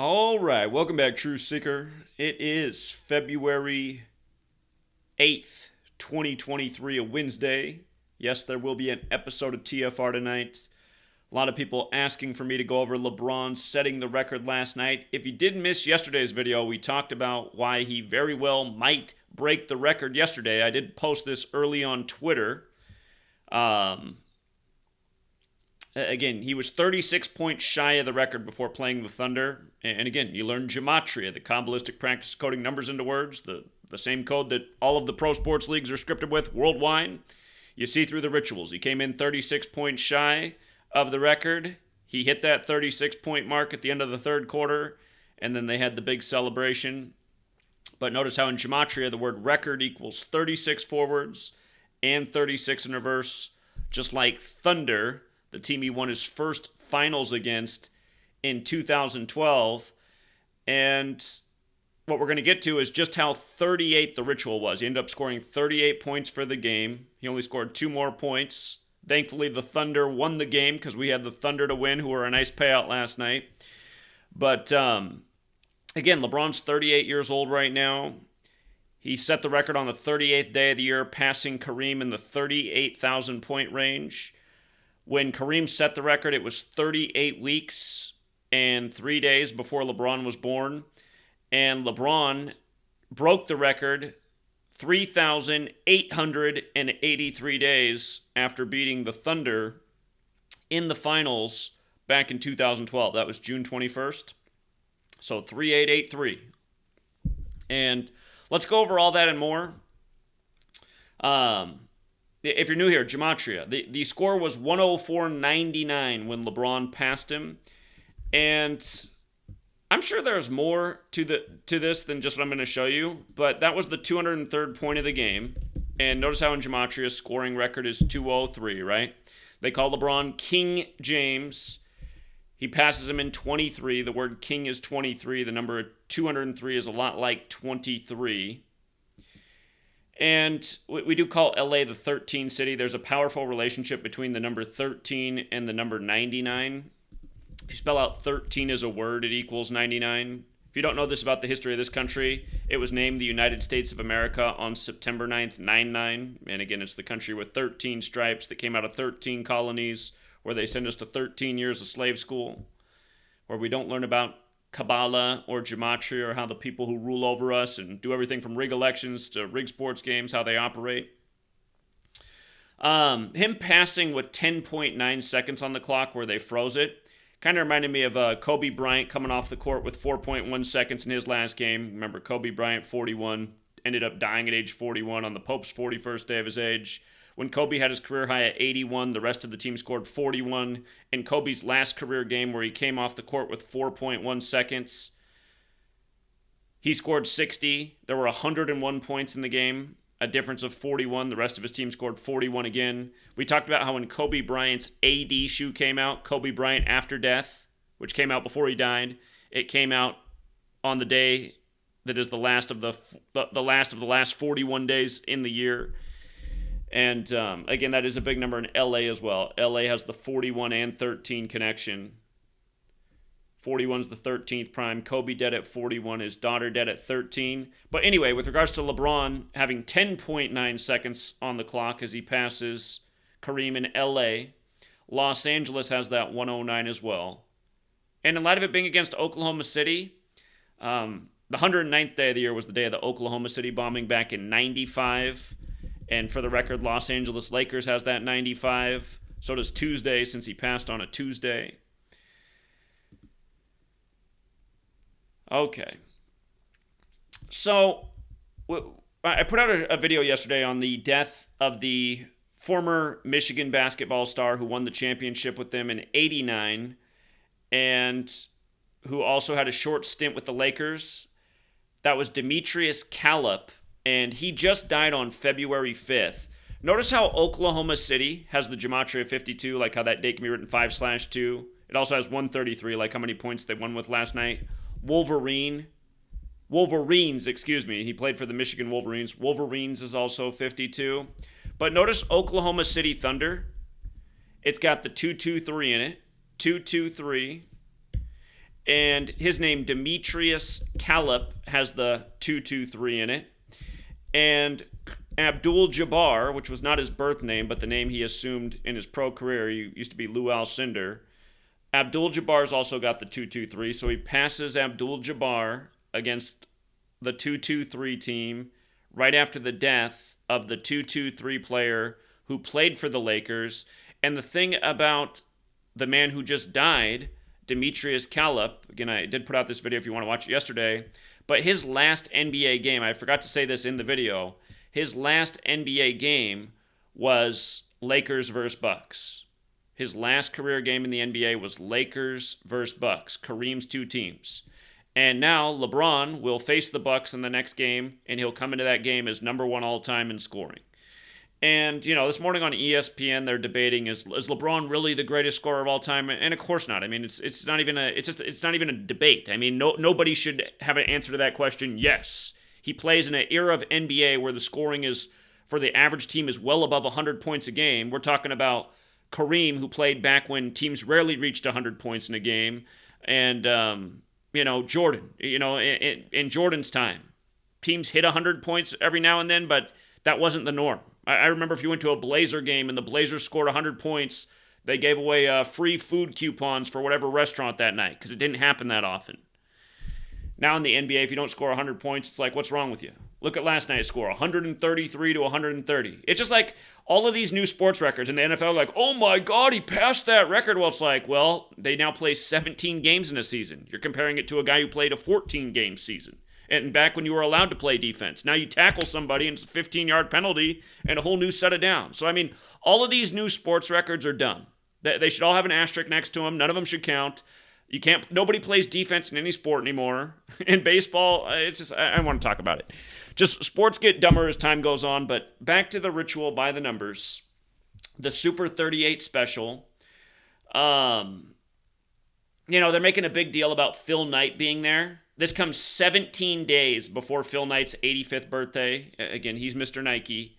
All right, welcome back, Truth Seeker. It is February 8th, 2023, a Wednesday. Yes, there will be an episode of TFR tonight. A lot of people asking for me to go over LeBron setting the record last night. If you did miss yesterday's video, we talked about why he very well might break the record yesterday. I did post this early on Twitter. Again, he was 36 points shy of the record before playing the Thunder. And again, you learn Gematria, the Kabbalistic practice of coding numbers into words, the same code that all of the pro sports leagues are scripted with worldwide. You see through the rituals. He came in 36 points shy of the record. He hit that 36-point mark at the end of the third quarter, and then they had the big celebration. But notice how in Gematria, the word record equals 36 forwards and 36 in reverse, just like Thunder, the team he won his first finals against in 2012. And what we're going to get to is just how 38 the ritual was. He ended up scoring 38 points for the game. He only scored 2 more points. Thankfully, the Thunder won the game because we had the Thunder to win, who were a nice payout last night. But again, LeBron's 38 years old right now. He set the record on the 38th day of the year, passing Kareem in the 38,000-point range. When Kareem set the record, it was 38 weeks and 3 days before LeBron was born. And LeBron broke the record 3,883 days after beating the Thunder in the finals back in 2012. That was June 21st. So 3883. And let's go over all that and more. If you're new here, Gematria, the score was 104.99 when LeBron passed him. And I'm sure there's more to this than just what I'm going to show you, but that was the 203rd point of the game. And notice how in Gematria, scoring record is 203, right? They call LeBron King James. He passes him in 23. The word king is 23. The number 203 is a lot like 23. And we do call LA the 13 city. There's a powerful relationship between the number 13 and the number 99. If you spell out 13 as a word, it equals 99. If you don't know this about the history of this country, it was named the United States of America on September 9th, 99. And again, it's the country with 13 stripes that came out of 13 colonies, where they send us to 13 years of slave school, where we don't learn about Kabbalah or Gematria or how the people who rule over us and do everything from rig elections to rig sports games, how they operate. Him passing with 10.9 seconds on the clock where they froze it kind of reminded me of Kobe Bryant coming off the court with 4.1 seconds in his last game. Remember, Kobe Bryant, 41, ended up dying at age 41 on the Pope's 41st day of his age. When Kobe had his career high at 81, the rest of the team scored 41. In Kobe's last career game where he came off the court with 4.1 seconds, he scored 60. There were 101 points in the game, a difference of 41. The rest of his team scored 41 again. We talked about how when Kobe Bryant's AD shoe came out, Kobe Bryant After Death, which came out before he died, it came out on the day that is the last of the last 41 days in the year. And again, that is a big number in LA as well. LA has the 41 and 13 connection. 41's the 13th prime. Kobe dead at 41. His daughter dead at 13. But anyway, with regards to LeBron having 10.9 seconds on the clock as he passes Kareem in LA, Los Angeles has that 109 as well. And in light of it being against Oklahoma City, the 109th day of the year was the day of the Oklahoma City bombing back in 95. And for the record, Los Angeles Lakers has that 95. So does Tuesday, since he passed on a Tuesday. Okay. So I put out a video yesterday on the death of the former Michigan basketball star who won the championship with them in '89 and who also had a short stint with the Lakers. That was Demetrius Calip. And he just died on February 5th. Notice how Oklahoma City has the Gematria 52, like how that date can be written 5/2. It also has 133, like how many points they won with last night. Wolverines, he played for the Michigan Wolverines. Wolverines is also 52. But notice Oklahoma City Thunder. It's got the 223 in it. 223. And his name, Demetrius Calip, has the 223 in it. And Abdul-Jabbar, which was not his birth name, but the name he assumed in his pro career, he used to be Lou Alcindor. Abdul-Jabbar's also got the 223, so he passes Abdul-Jabbar against the 223 team right after the death of the 223 player who played for the Lakers. And the thing about the man who just died, Demetrius Calip, again, I did put out this video if you want to watch it yesterday, but his last NBA game, I forgot to say this in the video, his last NBA game was Lakers versus Bucks. His last career game in the NBA was Lakers versus Bucks, Kareem's two teams. And now LeBron will face the Bucks in the next game, and he'll come into that game as number one all-time in scoring. And, this morning on ESPN, they're debating, is LeBron really the greatest scorer of all time? And of course not. I mean, it's not even a debate. I mean, nobody should have an answer to that question. Yes, he plays in an era of NBA where the scoring is, for the average team, is well above 100 points a game. We're talking about Kareem, who played back when teams rarely reached 100 points in a game. And, Jordan, in Jordan's time, teams hit 100 points every now and then, but that wasn't the norm. I remember if you went to a Blazer game and the Blazers scored 100 points, they gave away free food coupons for whatever restaurant that night because it didn't happen that often. Now in the NBA, if you don't score 100 points, it's like, what's wrong with you? Look at last night's score, 133 to 130. It's just like all of these new sports records in the NFL, like, oh my God, he passed that record. Well, it's like, well, they now play 17 games in a season. You're comparing it to a guy who played a 14-game season. And back when you were allowed to play defense. Now you tackle somebody and it's a 15-yard penalty and a whole new set of downs. So, I mean, all of these new sports records are dumb. They should all have an asterisk next to them. None of them should count. Nobody plays defense in any sport anymore. In baseball, it's just, I want to talk about it. Just sports get dumber as time goes on, but back to the ritual by the numbers. The Super 38 special. They're making a big deal about Phil Knight being there. This comes 17 days before Phil Knight's 85th birthday. Again, he's Mr. Nike.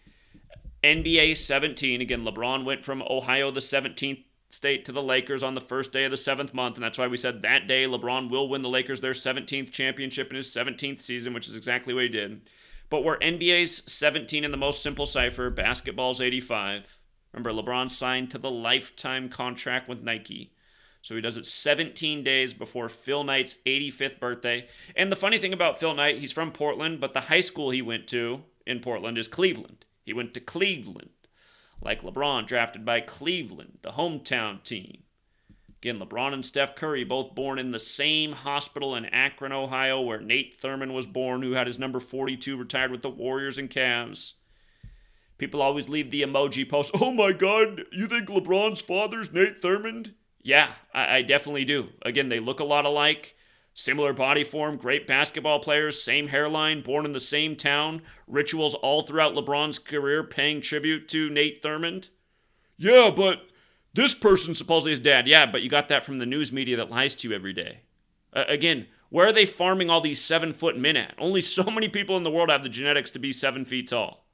NBA 17. Again, LeBron went from Ohio, the 17th state, to the Lakers on the first day of the 7th month, and that's why we said that day LeBron will win the Lakers their 17th championship in his 17th season, which is exactly what he did. But we're NBA's 17 in the most simple cipher, basketball's 85. Remember, LeBron signed to the lifetime contract with Nike. So he does it 17 days before Phil Knight's 85th birthday. And the funny thing about Phil Knight, he's from Portland, but the high school he went to in Portland is Cleveland. He went to Cleveland. Like LeBron, drafted by Cleveland, the hometown team. Again, LeBron and Steph Curry, both born in the same hospital in Akron, Ohio, where Nate Thurmond was born, who had his number 42 retired with the Warriors and Cavs. People always leave the emoji post, oh my God, you think LeBron's father's Nate Thurmond? Yeah, I definitely do. Again, they look a lot alike. Similar body form, great basketball players, same hairline, born in the same town. Rituals all throughout LeBron's career paying tribute to Nate Thurmond. Yeah, but this person's supposedly his dad. Yeah, but you got that from the news media that lies to you every day. Again, where are they farming all these 7-foot men at? Only so many people in the world have the genetics to be 7 feet tall.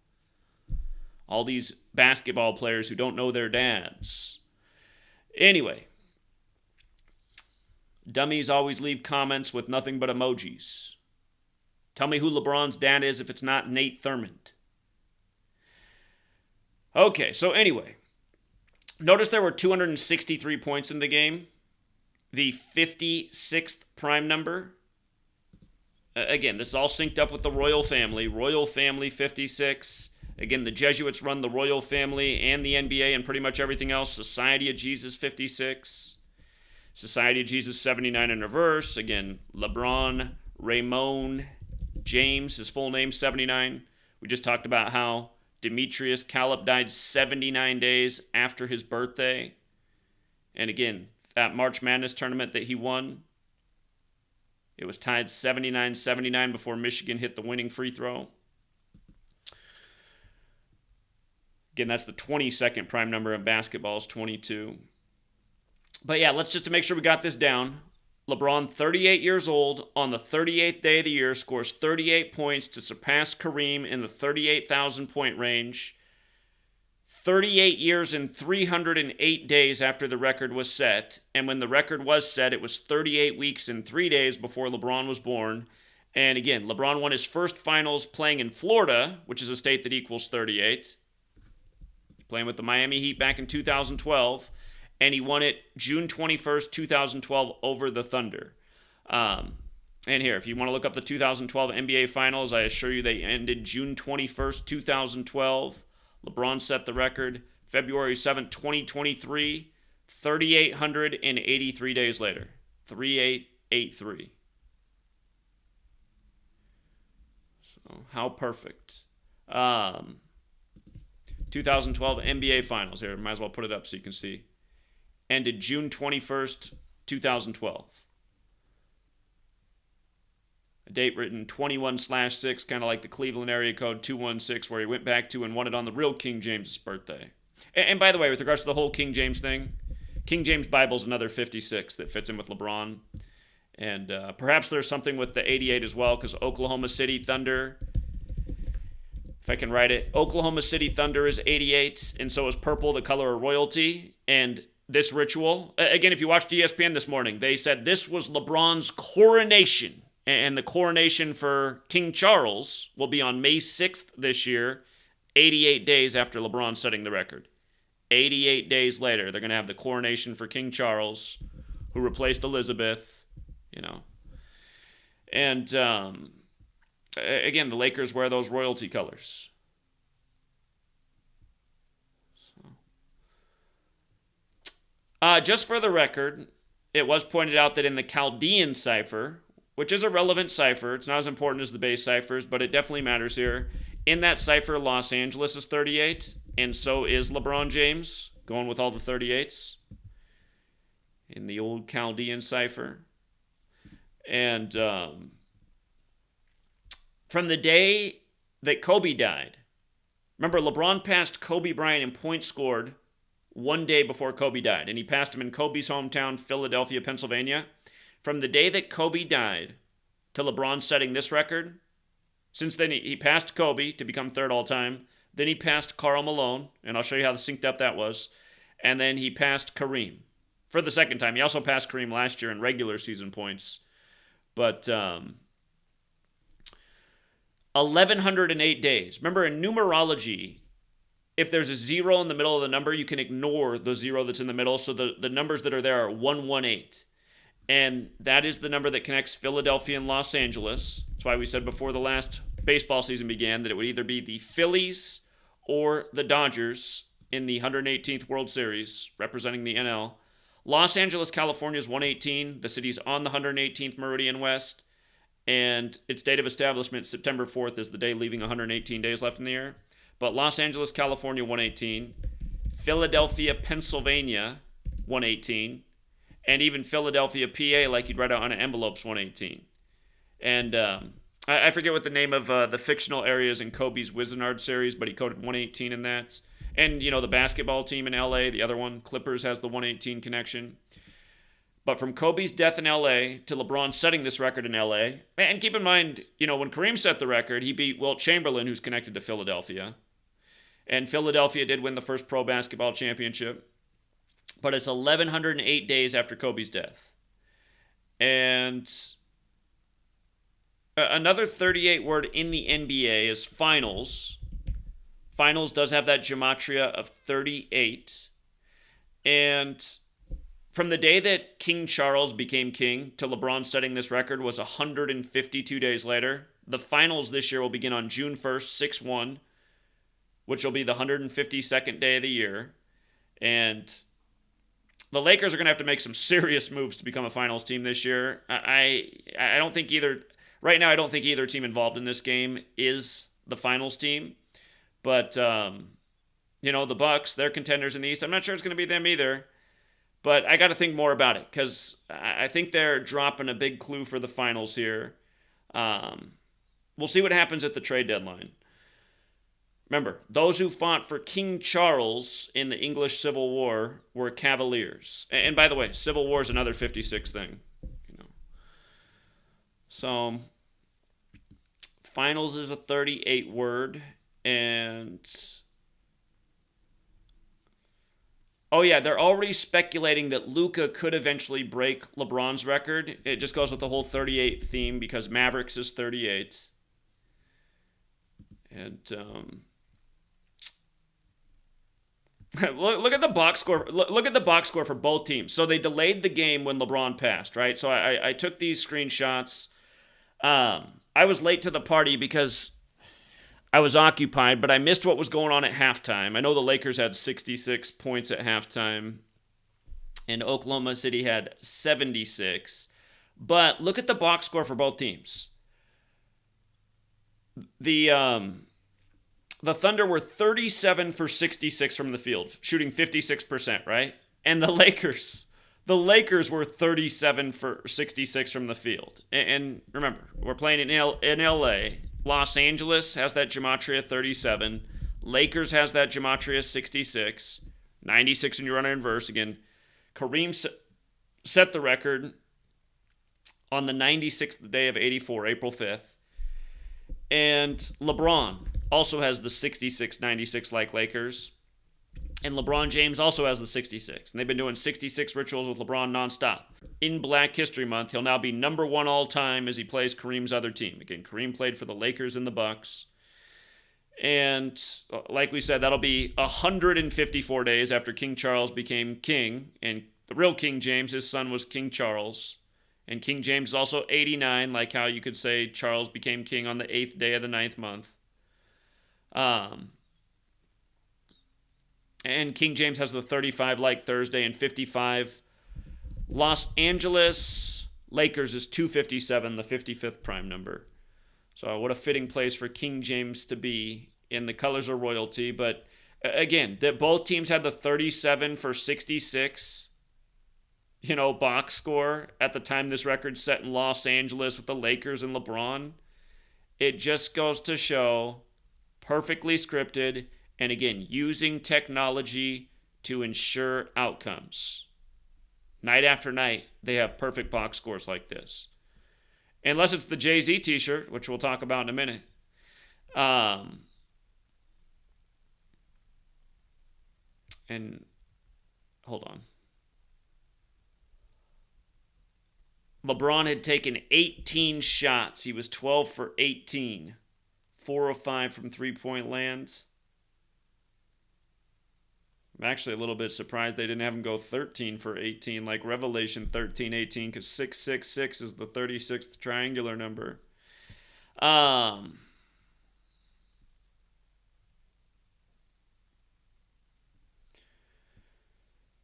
All these basketball players who don't know their dads. Anyway. Dummies always leave comments with nothing but emojis. Tell me who LeBron's dad is if it's not Nate Thurmond. Okay, so anyway. Notice there were 263 points in the game. The 56th prime number. Again, this is all synced up with the royal family. Royal family 56. Again, the Jesuits run the royal family and the NBA and pretty much everything else. Society of Jesus 56. Society of Jesus 79 in reverse. Again, LeBron, Raymond, James, his full name 79. We just talked about how Demetrius Calip died 79 days after his birthday. And again, that March Madness tournament that he won, it was tied 79-79 before Michigan hit the winning free throw. Again, that's the 22nd prime number in basketball is 22. But yeah, let's just to make sure we got this down. LeBron, 38 years old, on the 38th day of the year, scores 38 points to surpass Kareem in the 38,000 point range. 38 years and 308 days after the record was set. And when the record was set, it was 38 weeks and 3 days before LeBron was born. And again, LeBron won his first finals playing in Florida, which is a state that equals 38, playing with the Miami Heat back in 2012. And he won it June 21st, 2012 over the Thunder. And here, if you want to look up the 2012 NBA Finals, I assure you they ended June 21st, 2012. LeBron set the record February 7th, 2023, 3,883 days later. 3883. So, how perfect. 2012 NBA Finals. Here, might as well put it up so you can see. Ended June 21st, 2012. A date written 21/6, kind of like the Cleveland area code 216, where he went back to and won it on the real King James' birthday. And by the way, with regards to the whole King James thing, King James Bible's another 56 that fits in with LeBron. And perhaps there's something with the 88 as well, because Oklahoma City Thunder, if I can write it, Oklahoma City Thunder is 88, and so is purple, the color of royalty. And this ritual, again, if you watched ESPN this morning, they said this was LeBron's coronation. And the coronation for King Charles will be on May 6th this year, 88 days after LeBron setting the record. 88 days later, they're going to have the coronation for King Charles, who replaced Elizabeth, you know. And, again, the Lakers wear those royalty colors. Just for the record, it was pointed out that in the Chaldean cipher, which is a relevant cipher. It's not as important as the base ciphers, but it definitely matters here. In that cipher, Los Angeles is 38, and so is LeBron James, going with all the 38s in the old Chaldean cipher. And from the day that Kobe died, remember, LeBron passed Kobe Bryant in points scored one day before Kobe died, and he passed him in Kobe's hometown, Philadelphia, Pennsylvania. From the day that Kobe died to LeBron setting this record, since then he passed Kobe to become third all-time. Then he passed Karl Malone, and I'll show you how synced up that was. And then he passed Kareem for the second time. He also passed Kareem last year in regular season points. But 1,108 days. Remember, in numerology, if there's a zero in the middle of the number, you can ignore the zero that's in the middle. So the numbers that are there are 118. And that is the number that connects Philadelphia and Los Angeles. That's why we said before the last baseball season began that it would either be the Phillies or the Dodgers in the 118th World Series, representing the NL. Los Angeles, California is 118. The city's on the 118th Meridian West. And its date of establishment, September 4th, is the day leaving 118 days left in the year. But Los Angeles, California, 118. Philadelphia, Pennsylvania, 118. And even Philadelphia, PA, like you'd write out on an envelope's 118. And I forget what the name of the fictional areas in Kobe's Wizard series, but he coded 118 in that. And, you know, the basketball team in LA, the other one, Clippers, has the 118 connection. But from Kobe's death in LA to LeBron setting this record in LA, and keep in mind, you know, when Kareem set the record, he beat Wilt Chamberlain, who's connected to Philadelphia. And Philadelphia did win the first pro basketball championship. But it's 1,108 days after Kobe's death. And another 38 word in the NBA is finals. Finals does have that gematria of 38. And from the day that King Charles became king to LeBron setting this record was 152 days later. The finals this year will begin on June 1st, 6-1, which will be the 152nd day of the year. And the Lakers are going to have to make some serious moves to become a finals team this year. I don't think either, right now I don't think either team involved in this game is the finals team. But, you know, the Bucks, they're contenders in the East. I'm not sure it's going to be them either. But I got to think more about it because I think they're dropping a big clue for the finals here. We'll see what happens at the trade deadline. Remember, those who fought for King Charles in the English Civil War were Cavaliers. And by the way, Civil War is another 56 thing. You know. So, finals is a 38 word, and Oh yeah, they're already speculating that Luka could eventually break LeBron's record. It just goes with the whole 38 theme because Mavericks is 38. And look at the box score. Look at the box score for both teams. So they delayed the game when LeBron passed, right? So I took these screenshots. I was late to the party because I was occupied, but I missed what was going on at halftime. I know the Lakers had 66 points at halftime, and Oklahoma City had 76. But look at the box score for both teams. The Thunder were 37 for 66 from the field, shooting 56%, right? And the Lakers were 37 for 66 from the field. And remember, we're playing in LA. Los Angeles has that Gematria 37. Lakers has that Gematria 66. 96 when you run it in verse. Again, Kareem set the record on the 96th day of 84, April 5th. And LeBron also has the 66-96 like Lakers. And LeBron James also has the 66. And they've been doing 66 rituals with LeBron nonstop. In Black History Month, he'll now be number one all time as he plays Kareem's other team. Again, Kareem played for the Lakers and the Bucks. And like we said, that'll be 154 days after King Charles became king. And the real King James, his son was King Charles. And King James is also 89, like how you could say Charles became king on the 8th day of the 9th month. And King James has the 35 like Thursday and 55. Los Angeles Lakers is 257, the 55th prime number. So what a fitting place for King James to be in the colors of royalty. But again, that both teams had the 37 for 66, box score at the time this record's set in Los Angeles with the Lakers and LeBron. It just goes to show perfectly scripted. And again, using technology to ensure outcomes. Night after night, they have perfect box scores like this. Unless it's the Jay-Z t-shirt, which we'll talk about in a minute. And hold on. LeBron had taken 18 shots. He was 12 for 18. 4 of 5 from three-point land. I'm actually a little bit surprised they didn't have him go 13 for 18 like Revelation 13:18 because 666 is the 36th triangular number.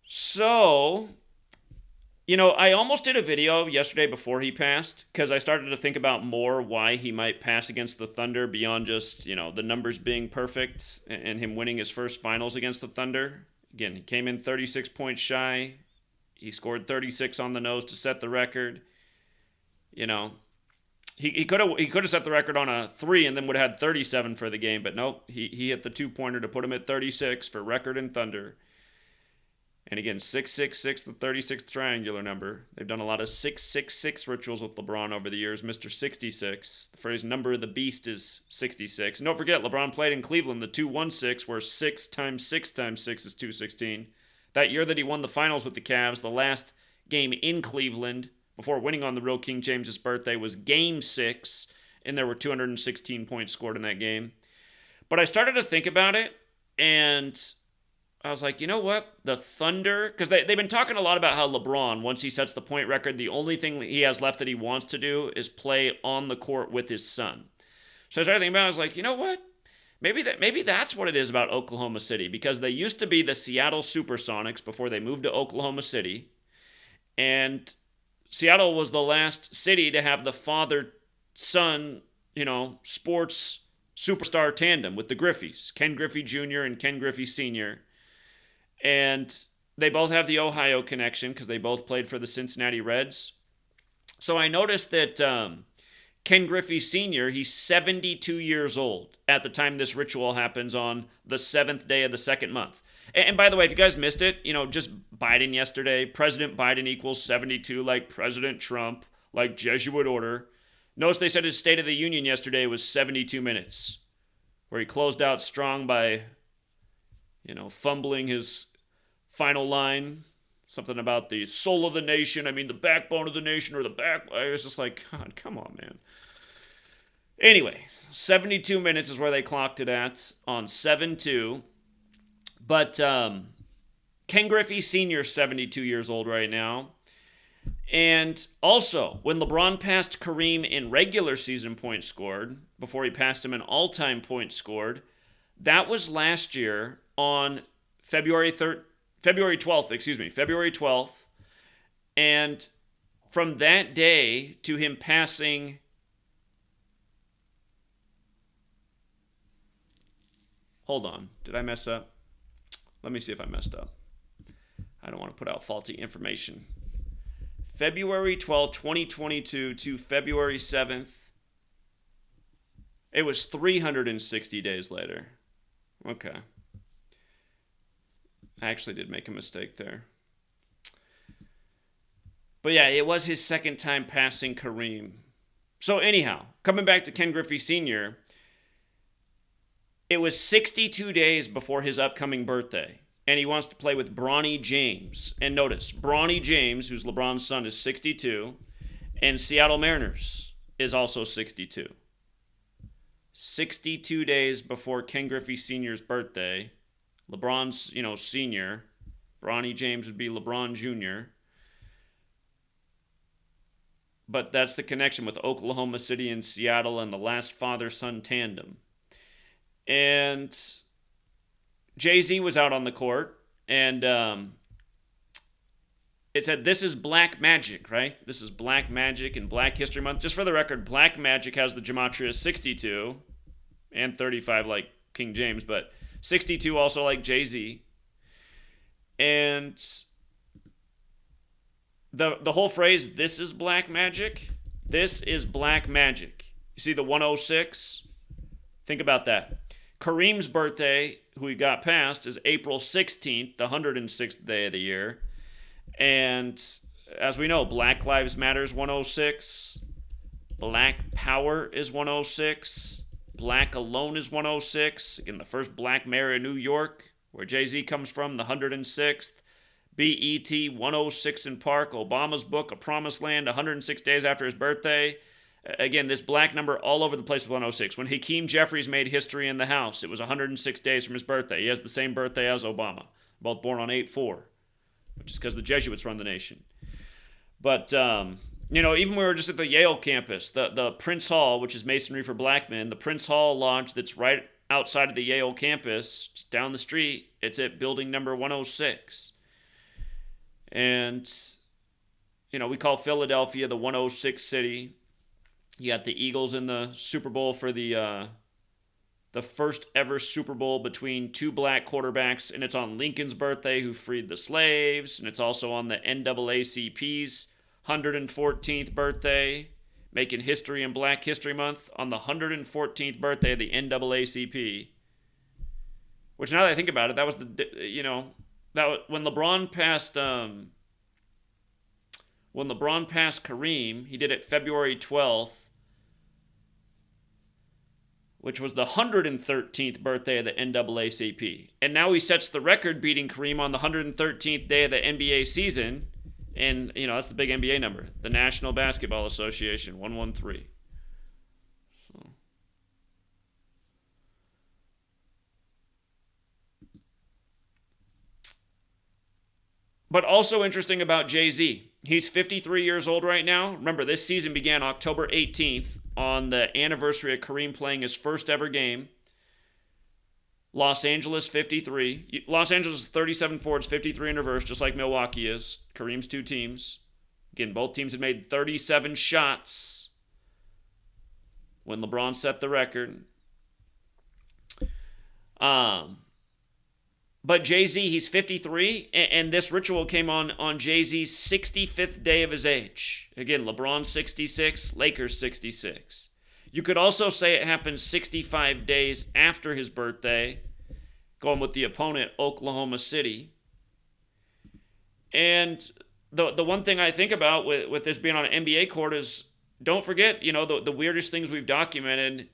So, I almost did a video yesterday before he passed because I started to think about more why he might pass against the Thunder beyond just, the numbers being perfect and him winning his first finals against the Thunder. Again, he came in 36 points shy. He scored 36 on the nose to set the record. He could have set the record on a 3 and then would have had 37 for the game, but nope, he hit the 2-pointer to put him at 36 for record in Thunder. And again, 666, the 36th triangular number. They've done a lot of 666 rituals with LeBron over the years. Mr. 66. The phrase number of the beast is 66. And don't forget, LeBron played in Cleveland, the 216, where 6 times 6 times 6 is 216. That year that he won the finals with the Cavs, the last game in Cleveland, before winning on the real King James's birthday, was Game 6, and there were 216 points scored in that game. But I started to think about it, and I was like, you know what? The Thunder, because they've been talking a lot about how LeBron, once he sets the point record, the only thing he has left that he wants to do is play on the court with his son. So I started thinking about it, I was like, you know what? Maybe that's what it is about Oklahoma City, because they used to be the Seattle Supersonics before they moved to Oklahoma City. And Seattle was the last city to have the father-son, sports superstar tandem with the Griffeys, Ken Griffey Jr. and Ken Griffey Sr., and they both have the Ohio connection because they both played for the Cincinnati Reds. So I noticed that Ken Griffey Sr., he's 72 years old at the time this ritual happens on the 7th day of the second month. And by the way, if you guys missed it, just Biden yesterday, President Biden equals 72 like President Trump, like Jesuit order. Notice they said his State of the Union yesterday was 72 minutes, where he closed out strong by fumbling his final line, something about the soul of the nation. I mean, the backbone of the nation, or the back. I was just like, God, come on, man. Anyway, 72 minutes is where they clocked it at on 7-2. But Ken Griffey Sr. is 72 years old right now. And also, when LeBron passed Kareem in regular season points scored, before he passed him in all-time points scored, that was last year on February 12th. And from that day to him passing... Hold on. Did I mess up? Let me see if I messed up. I don't want to put out faulty information. February 12th, 2022 to February 7th. It was 360 days later. Okay. I actually did make a mistake there. But yeah, it was his second time passing Kareem. So anyhow, coming back to Ken Griffey Sr., it was 62 days before his upcoming birthday, and he wants to play with Bronny James. And notice, Bronny James, who's LeBron's son, is 62, and Seattle Mariners is also 62. 62 days before Ken Griffey Sr.'s birthday, LeBron's, senior, Bronny James would be LeBron Jr., but that's the connection with Oklahoma City and Seattle and the last father-son tandem. And Jay-Z was out on the court, and it said, this is Black Magic, right? This is Black Magic and Black History Month. Just for the record, Black Magic has the gematria 62 and 35 like King James, but 62 also like Jay-Z. And the whole phrase, this is Black Magic, this is Black Magic. You see the 106? Think about that. Kareem's birthday, who he got past, is April 16th, the 106th day of the year. And as we know, Black Lives Matter is 106. Black Power is 106. Black Alone is 106. Again, the first black mayor in New York, where Jay-Z comes from, the 106th. BET 106 in Park. Obama's book, A Promised Land, 106 days after his birthday. Again, this black number all over the place with 106. When Hakeem Jeffries made history in the House, it was 106 days from his birthday. He has the same birthday as Obama, both born on 8/4, which is because the Jesuits run the nation. But, even we were just at the Yale campus, the Prince Hall, which is Masonry for Black Men, the Prince Hall Lodge that's right outside of the Yale campus, it's down the street, it's at building number 106. And, we call Philadelphia the 106 city. You got the Eagles in the Super Bowl for the first ever Super Bowl between two black quarterbacks, and it's on Lincoln's birthday, who freed the slaves, and it's also on the NAACP's 114th birthday, making history in Black History Month on the 114th birthday of the NAACP. Which, now that I think about it, that was when LeBron passed. When LeBron passed Kareem, he did it February 12th. Which was the 113th birthday of the NAACP. And now he sets the record, beating Kareem on the 113th day of the NBA season. And, that's the big NBA number. The National Basketball Association, 113. So. But also interesting about Jay-Z. He's 53 years old right now. Remember, this season began October 18th on the anniversary of Kareem playing his first ever game. Los Angeles, 53. Los Angeles is 37 forwards, 53 in reverse, just like Milwaukee is. Kareem's two teams. Again, both teams had made 37 shots when LeBron set the record. But Jay-Z, he's 53, and this ritual came on Jay-Z's 65th day of his age. Again, LeBron 66, Lakers 66. You could also say it happened 65 days after his birthday, going with the opponent, Oklahoma City. And the one thing I think about with this being on an NBA court is, don't forget, the weirdest things we've documented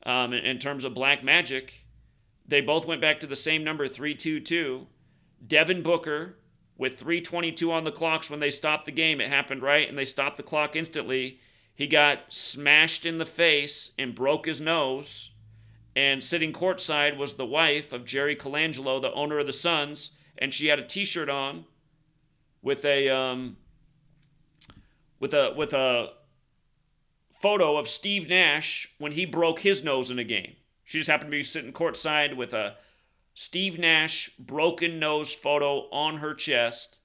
in terms of black magic. They both went back to the same number, 322. Devin Booker, with 3:22 on the clocks when they stopped the game, it happened right, and they stopped the clock instantly. He got smashed in the face and broke his nose. And sitting courtside was the wife of Jerry Colangelo, the owner of the Suns, and she had a T-shirt on with a photo of Steve Nash when he broke his nose in a game. She just happened to be sitting courtside with a Steve Nash broken nose photo on her chest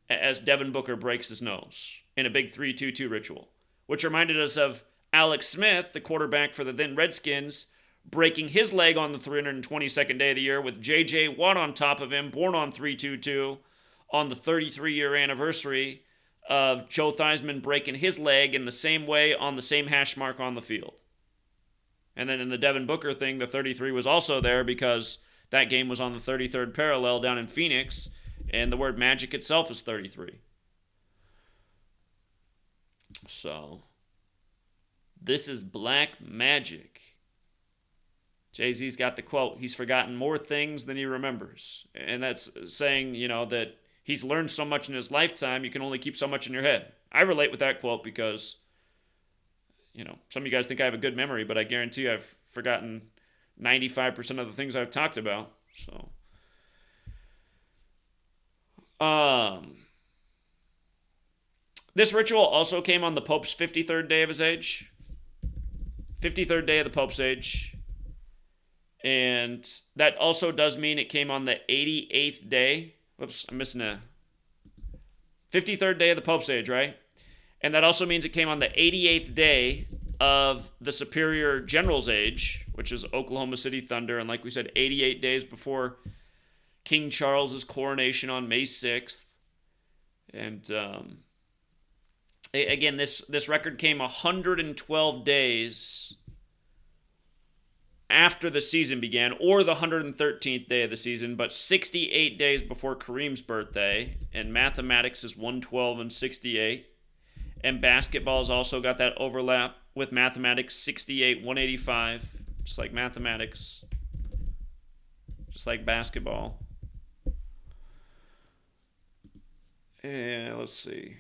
as Devin Booker breaks his nose in a big 3-2-2 ritual, which reminded us of Alex Smith, the quarterback for the then Redskins, breaking his leg on the 322nd day of the year with J.J. Watt on top of him, born on 3-2-2, on the 33-year anniversary of Joe Theismann breaking his leg in the same way on the same hash mark on the field. And then in the Devin Booker thing, the 33 was also there because that game was on the 33rd parallel down in Phoenix, and the word magic itself is 33. So, this is black magic. Jay-Z's got the quote, he's forgotten more things than he remembers. And that's saying, that he's learned so much in his lifetime, you can only keep so much in your head. I relate with that quote because, some of you guys think I have a good memory, but I guarantee you I've forgotten 95% of the things I've talked about. So, this ritual also came on the Pope's 53rd day of his age. 53rd day of the Pope's age. And that also does mean it came on the 88th day. Whoops, I'm missing a 53rd day of the Pope's age, right? And that also means it came on the 88th day of the Superior General's age, which is Oklahoma City Thunder. And like we said, 88 days before King Charles's coronation on May 6th. And again, this record came 112 days after the season began, or the 113th day of the season, but 68 days before Kareem's birthday, and mathematics is 112 and 68, and basketball's also got that overlap with mathematics, 68, 185, just like mathematics, just like basketball. And let's see.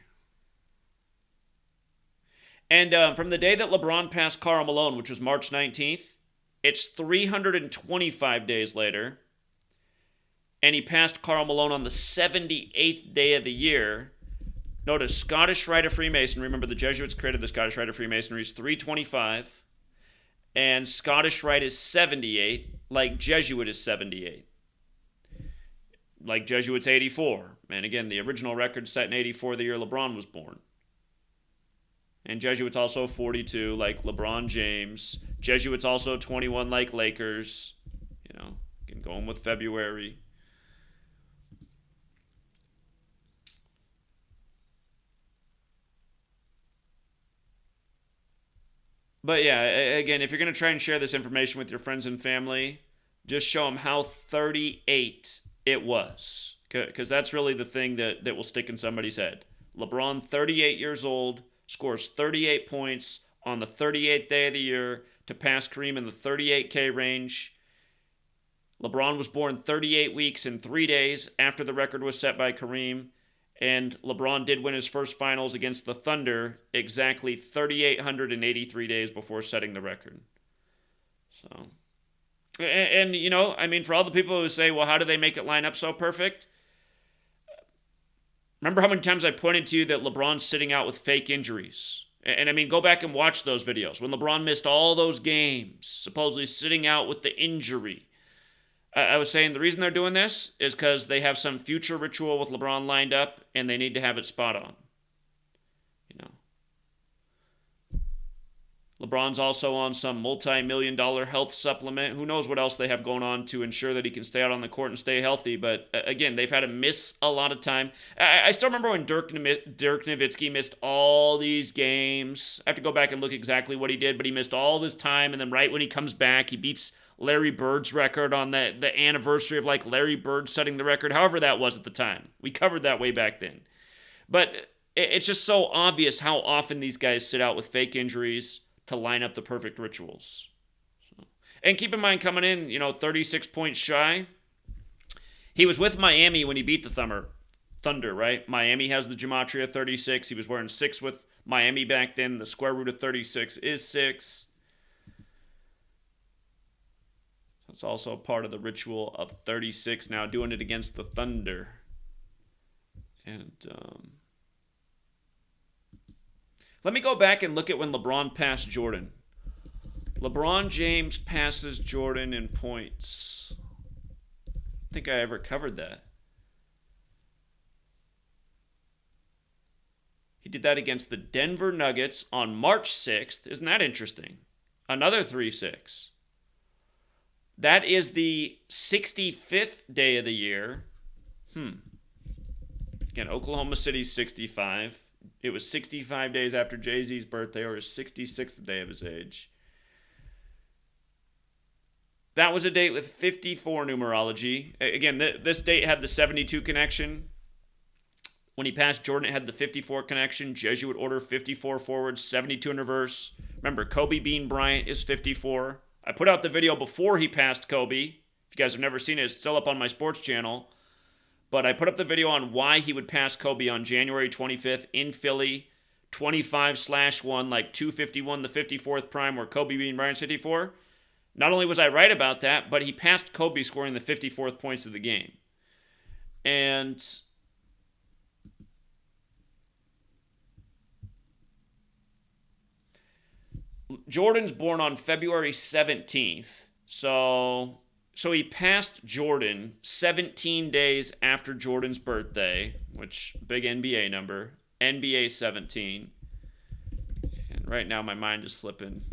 And from the day that LeBron passed Karl Malone, which was March 19th, it's 325 days later, and he passed Karl Malone on the 78th day of the year. Notice, Scottish Rite of Freemasonry, remember the Jesuits created the Scottish Rite of Freemasonry, is 325, and Scottish Rite is 78, like Jesuit is 78. Like Jesuit's 84. And again, the original record set in 84, the year LeBron was born. And Jesuits also 42, like LeBron James. Jesuits also 21, like Lakers. Going with February. But yeah, again, if you're going to try and share this information with your friends and family, just show them how 38 it was. Because that's really the thing that will stick in somebody's head. LeBron, 38 years old, scores 38 points on the 38th day of the year to pass Kareem in the 38K range. LeBron was born 38 weeks and 3 days after the record was set by Kareem, and LeBron did win his first finals against the Thunder exactly 3,883 days before setting the record. So, and for all the people who say, well, how do they make it line up so perfect? Remember how many times I pointed to you that LeBron's sitting out with fake injuries? And go back and watch those videos. When LeBron missed all those games, supposedly sitting out with the injury. I was saying the reason they're doing this is because they have some future ritual with LeBron lined up, and they need to have it spot on. LeBron's also on some multi-million-dollar health supplement. Who knows what else they have going on to ensure that he can stay out on the court and stay healthy. But again, they've had to miss a lot of time. I still remember when Dirk Nowitzki missed all these games. I have to go back and look exactly what he did, but he missed all this time. And then right when he comes back, he beats Larry Bird's record on the anniversary of Larry Bird setting the record. However that was at the time. We covered that way back then. But it's just so obvious how often these guys sit out with fake injuries to line up the perfect rituals. And keep in mind, coming in, 36 points shy, He was with Miami when he beat the Thunder, right? Miami has the Gematria 36. He was wearing 6 with Miami back then. The square root of 36 is 6. It's also a part of the ritual of 36 now, doing it against the Thunder. And let me go back and look at when LeBron passed Jordan. LeBron James passes Jordan in points. I don't think I ever covered that. He did that against the Denver Nuggets on March 6th. Isn't that interesting? Another 3-6. That is the 65th day of the year. Again, Oklahoma City's 65. It was 65 days after Jay-Z's birthday, or his 66th day of his age. That was a date with 54 numerology. Again, this date had the 72 connection. When he passed Jordan, it had the 54 connection. Jesuit order, 54 forwards, 72 in reverse. Remember, Kobe Bean Bryant is 54. I put out the video before he passed Kobe. If you guys have never seen it, it's still up on my sports channel. But I put up the video on why he would pass Kobe on January 25th in Philly, 25/1, like 251, the 54th prime, where Kobe Bean Bryant's 54. Not only was I right about that, but he passed Kobe scoring the 54th points of the game. And Jordan's born on February 17th. So he passed Jordan 17 days after Jordan's birthday, which big NBA number, NBA 17. And right now my mind is slipping.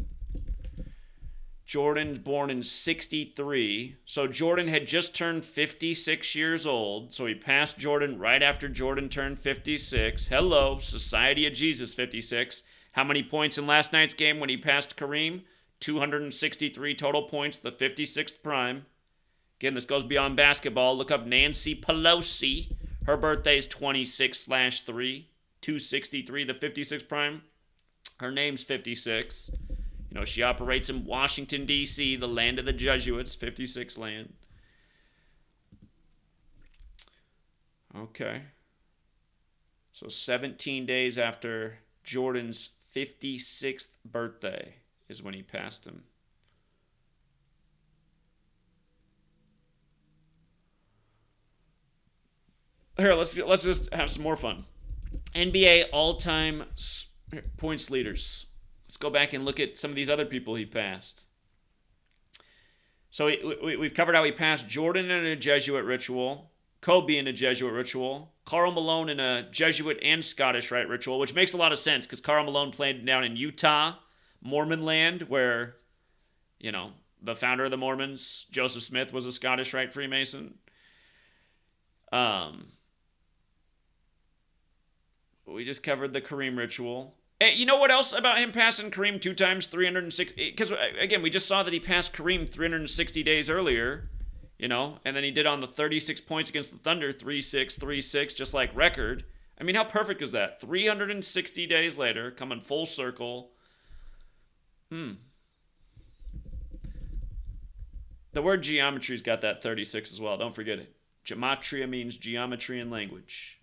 Jordan's born in 63. So Jordan had just turned 56 years old. So he passed Jordan right after Jordan turned 56. Hello, Society of Jesus 56. How many points in last night's game when he passed Kareem? 263 total points, the 56th prime. Again, this goes beyond basketball. Look up Nancy Pelosi. Her birthday is 26/3. 263, the 56th prime. Her name's 56. You know, she operates in Washington, D.C., the land of the Jesuits, 56 land. Okay. So 17 days after Jordan's 56th birthday is when he passed him. Here, let's just have some more fun. NBA all-time points leaders. Let's go back and look at some of these other people he passed. So we've covered how he passed Jordan in a Jesuit ritual, Kobe in a Jesuit ritual, Karl Malone in a Jesuit and Scottish Rite ritual, which makes a lot of sense because Karl Malone played down in Utah, Mormon land, where, you know, the founder of the Mormons, Joseph Smith, was a Scottish Rite Freemason. We just covered the Kareem ritual. Hey, you know what else about him passing Kareem 2 times 360? Because, again, we just saw that he passed Kareem 360 days earlier, you know, and then he did on the 36 points against the Thunder, 3-6, 3-6, just like record. I mean, how perfect is that? 360 days later, coming full circle. The word geometry's got that 36 as well. Don't forget it. Gematria means geometry in language.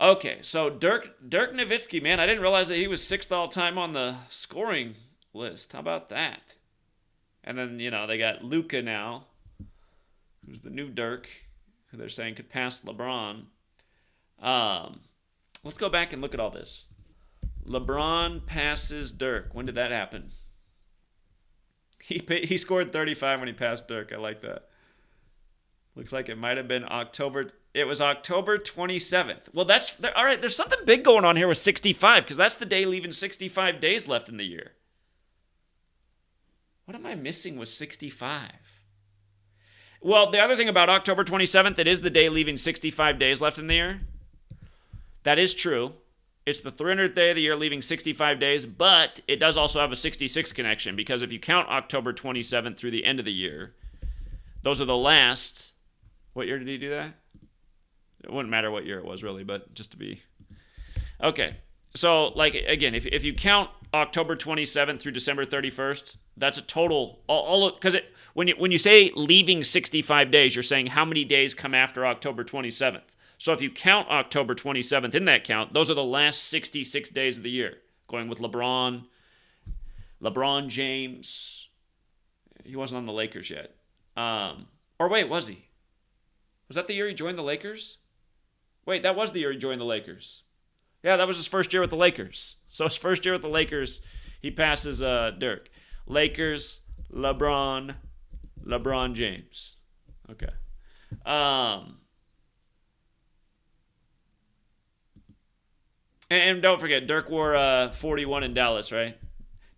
Okay, so Dirk Nowitzki, man, I didn't realize that he was 6th all-time on the scoring list. How about that? And then, you know, they got Luka now, who's the new Dirk, who they're saying could pass LeBron. Let's go back and look at all this. LeBron passes Dirk. When did that happen? He scored 35 when he passed Dirk. I like that. Looks like it might have been October. It was October 27th. Well, all right. There's something big going on here with 65 because that's the day leaving 65 days left in the year. What am I missing with 65? Well, the other thing about October 27th, it is the day leaving 65 days left in the year. That is true. It's the 300th day of the year, leaving 65 days, but it does also have a 66 connection because if you count October 27th through the end of the year, those are the last. What year did he do that? It wouldn't matter what year it was, really, but just to be. Okay. So, like, again, if you count October 27th through December 31st, that's a total, because when you say leaving 65 days, you're saying how many days come after October 27th. So if you count October 27th in that count, those are the last 66 days of the year. Going with LeBron James. He wasn't on the Lakers yet. Or wait, was he? Was that the year he joined the Lakers? Wait, that was the year he joined the Lakers. Yeah, that was his first year with the Lakers. So his first year with the Lakers, he passes Dirk. Lakers, LeBron James. Okay. And don't forget, Dirk wore 41 in Dallas, right?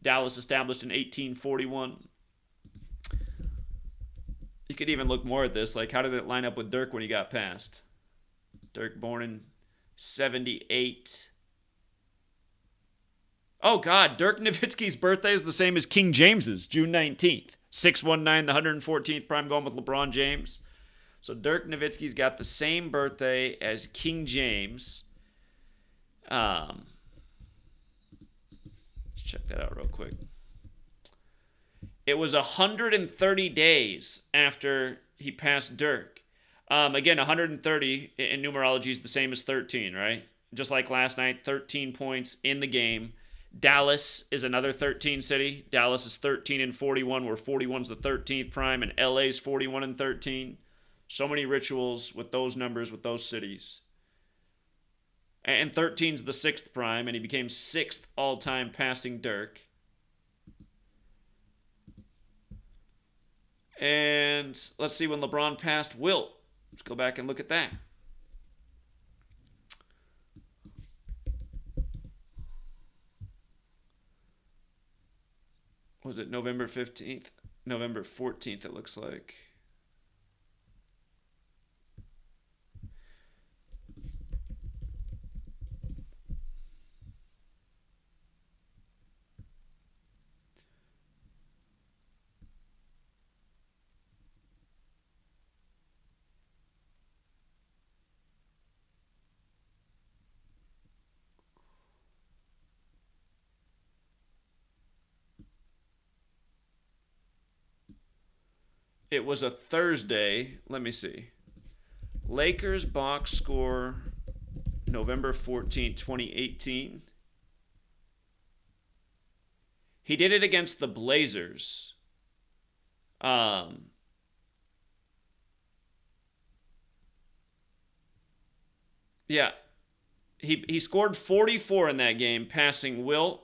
Dallas established in 1841. You could even look more at this. Like, how did it line up with Dirk when he got passed? Dirk born in 78. Oh, God. Dirk Nowitzki's birthday is the same as King James's, June 19th. 619, the 114th prime, going with LeBron James. So Dirk Nowitzki's got the same birthday as King James. Let's check that out real quick. It was 130 days after he passed Dirk. Again, 130 in numerology is the same as 13, right? Just like last night, 13 points in the game. Dallas is another 13 city. Dallas is 13 and 41, where 41's the 13th prime, and LA's 41 and 13. So many rituals with those numbers, with those cities. And 13's the 6th prime, and he became 6th all-time passing Dirk. And let's see when LeBron passed Wilt. Let's go back and look at that. Was it November 15th? November 14th, it looks like. It was a Thursday. Let me see. Lakers box score November 14th, 2018. He did it against the Blazers. Yeah. He scored 44 in that game, passing Wilt.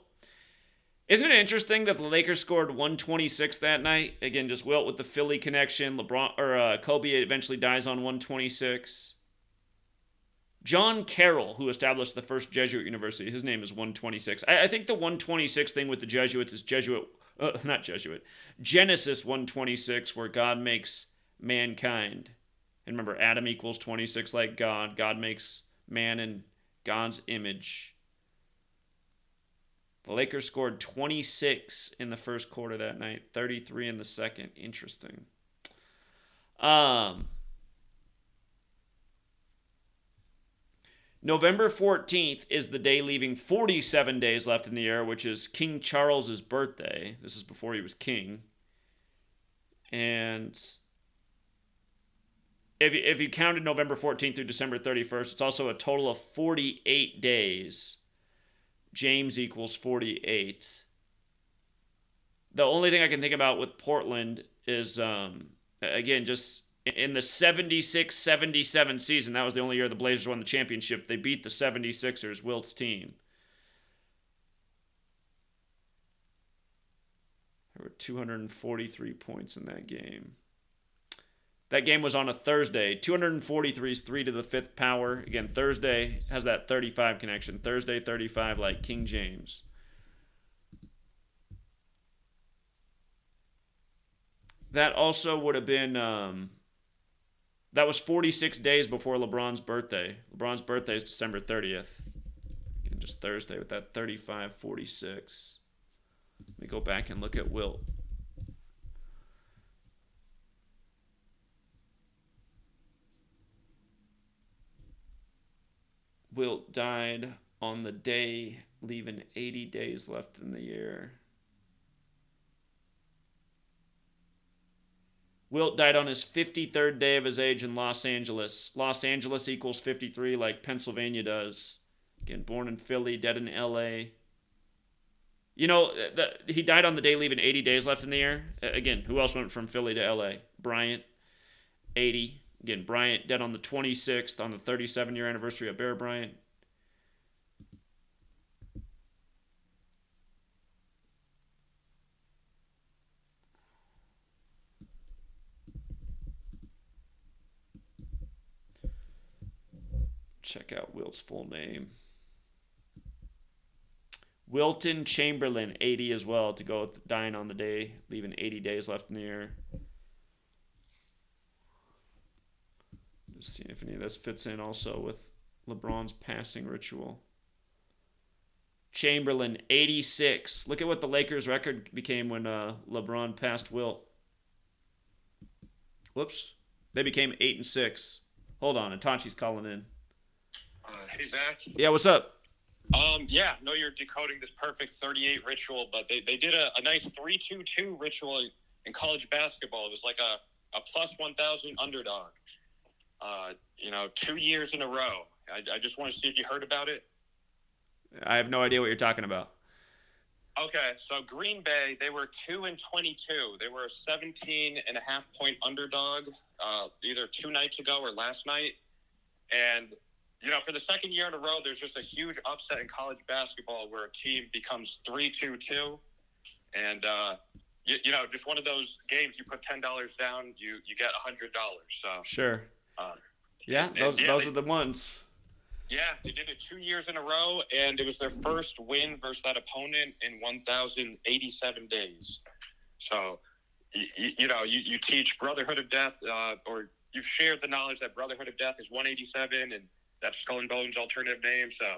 Isn't it interesting that the Lakers scored 126 that night? Again, just Wilt with the Philly connection. Kobe eventually dies on 126. John Carroll, who established the first Jesuit university, his name is 126. I think the 126 thing with the Jesuits is Genesis 126, where God makes mankind. And remember, Adam equals 26 like God. God makes man in God's image. The Lakers scored 26 in the first quarter that night, 33 in the second. Interesting. November 14th is the day leaving 47 days left in the year, which is King Charles's birthday. This is before he was king. And if you counted November 14th through December 31st, it's also a total of 48 days. James equals 48. The only thing I can think about with Portland is, again, just in the 76-77 season, that was the only year the Blazers won the championship. They beat the 76ers, Wilt's team. There were 243 points in that game. That game was on a Thursday. 243 is 3 to the 5th power. Again, Thursday has that 35 connection. Thursday, 35, like King James. That also would have been, that was 46 days before LeBron's birthday. LeBron's birthday is December 30th. Again, just Thursday with that 35-46. Let me go back and look at Wilt. Wilt died on the day, leaving 80 days left in the year. Wilt died on his 53rd day of his age in Los Angeles. Los Angeles equals 53 like Pennsylvania does. Again, born in Philly, dead in L.A. You know, he died on the day leaving 80 days left in the year. Again, who else went from Philly to L.A.? Bryant, 80. Again, Bryant dead on the 26th on the 37-year anniversary of Bear Bryant. Check out Wilt's full name. Wilton Chamberlain, 80 as well, to go with dying on the day, leaving 80 days left in the year. Just seeing if any of this fits in also with LeBron's passing ritual. Chamberlain, 86. Look at what the Lakers' record became when LeBron passed Wilt. Whoops. They became 8-6. Hold on, Itachi's calling in. Hey, Zach. Yeah, what's up? Yeah, no, you're decoding this perfect 38 ritual, but they did a nice 3-2-2 ritual in college basketball. It was like a plus 1,000 underdog. 2 years in a row. I just want to see if you heard about it. I have no idea what you're talking about. Okay, so Green Bay, they were 2-22. They were a 17.5-point underdog either 2 nights ago or last night. And for the second year in a row, there's just a huge upset in college basketball where a team becomes 3-2-2. And, just one of those games, you put $10 down, you get $100. So sure. Those are the ones. Yeah, they did it 2 years in a row, and it was their first win versus that opponent in 1,087 days. So, you teach Brotherhood of Death, or you've shared the knowledge that Brotherhood of Death is 187, and that's Skull and Bones' alternative name. So,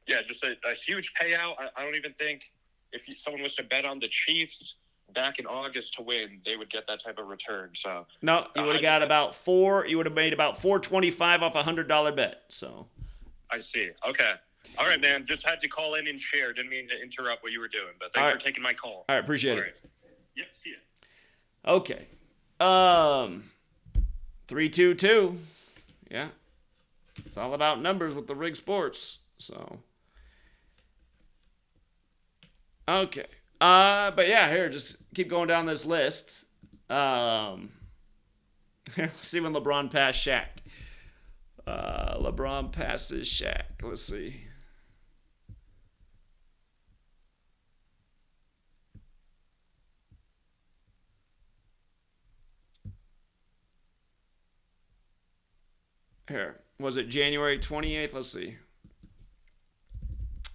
yeah, just a huge payout. I don't even think if someone was to bet on the Chiefs back in August to win, they would get that type of return. So no, you would have got about four. You would have made about $425 off a $100 bet. So I see. Okay. All right, man. Just had to call in and share. Didn't mean to interrupt what you were doing, but thanks for taking my call. All right, appreciate it. Yep. See ya. Okay. 3-2-2. Yeah. It's all about numbers with the rig sports. So. Okay. But yeah, here, just keep going down this list. Let's see when LeBron passed Shaq. LeBron passes Shaq. Let's see. Here. Was it January 28th? Let's see.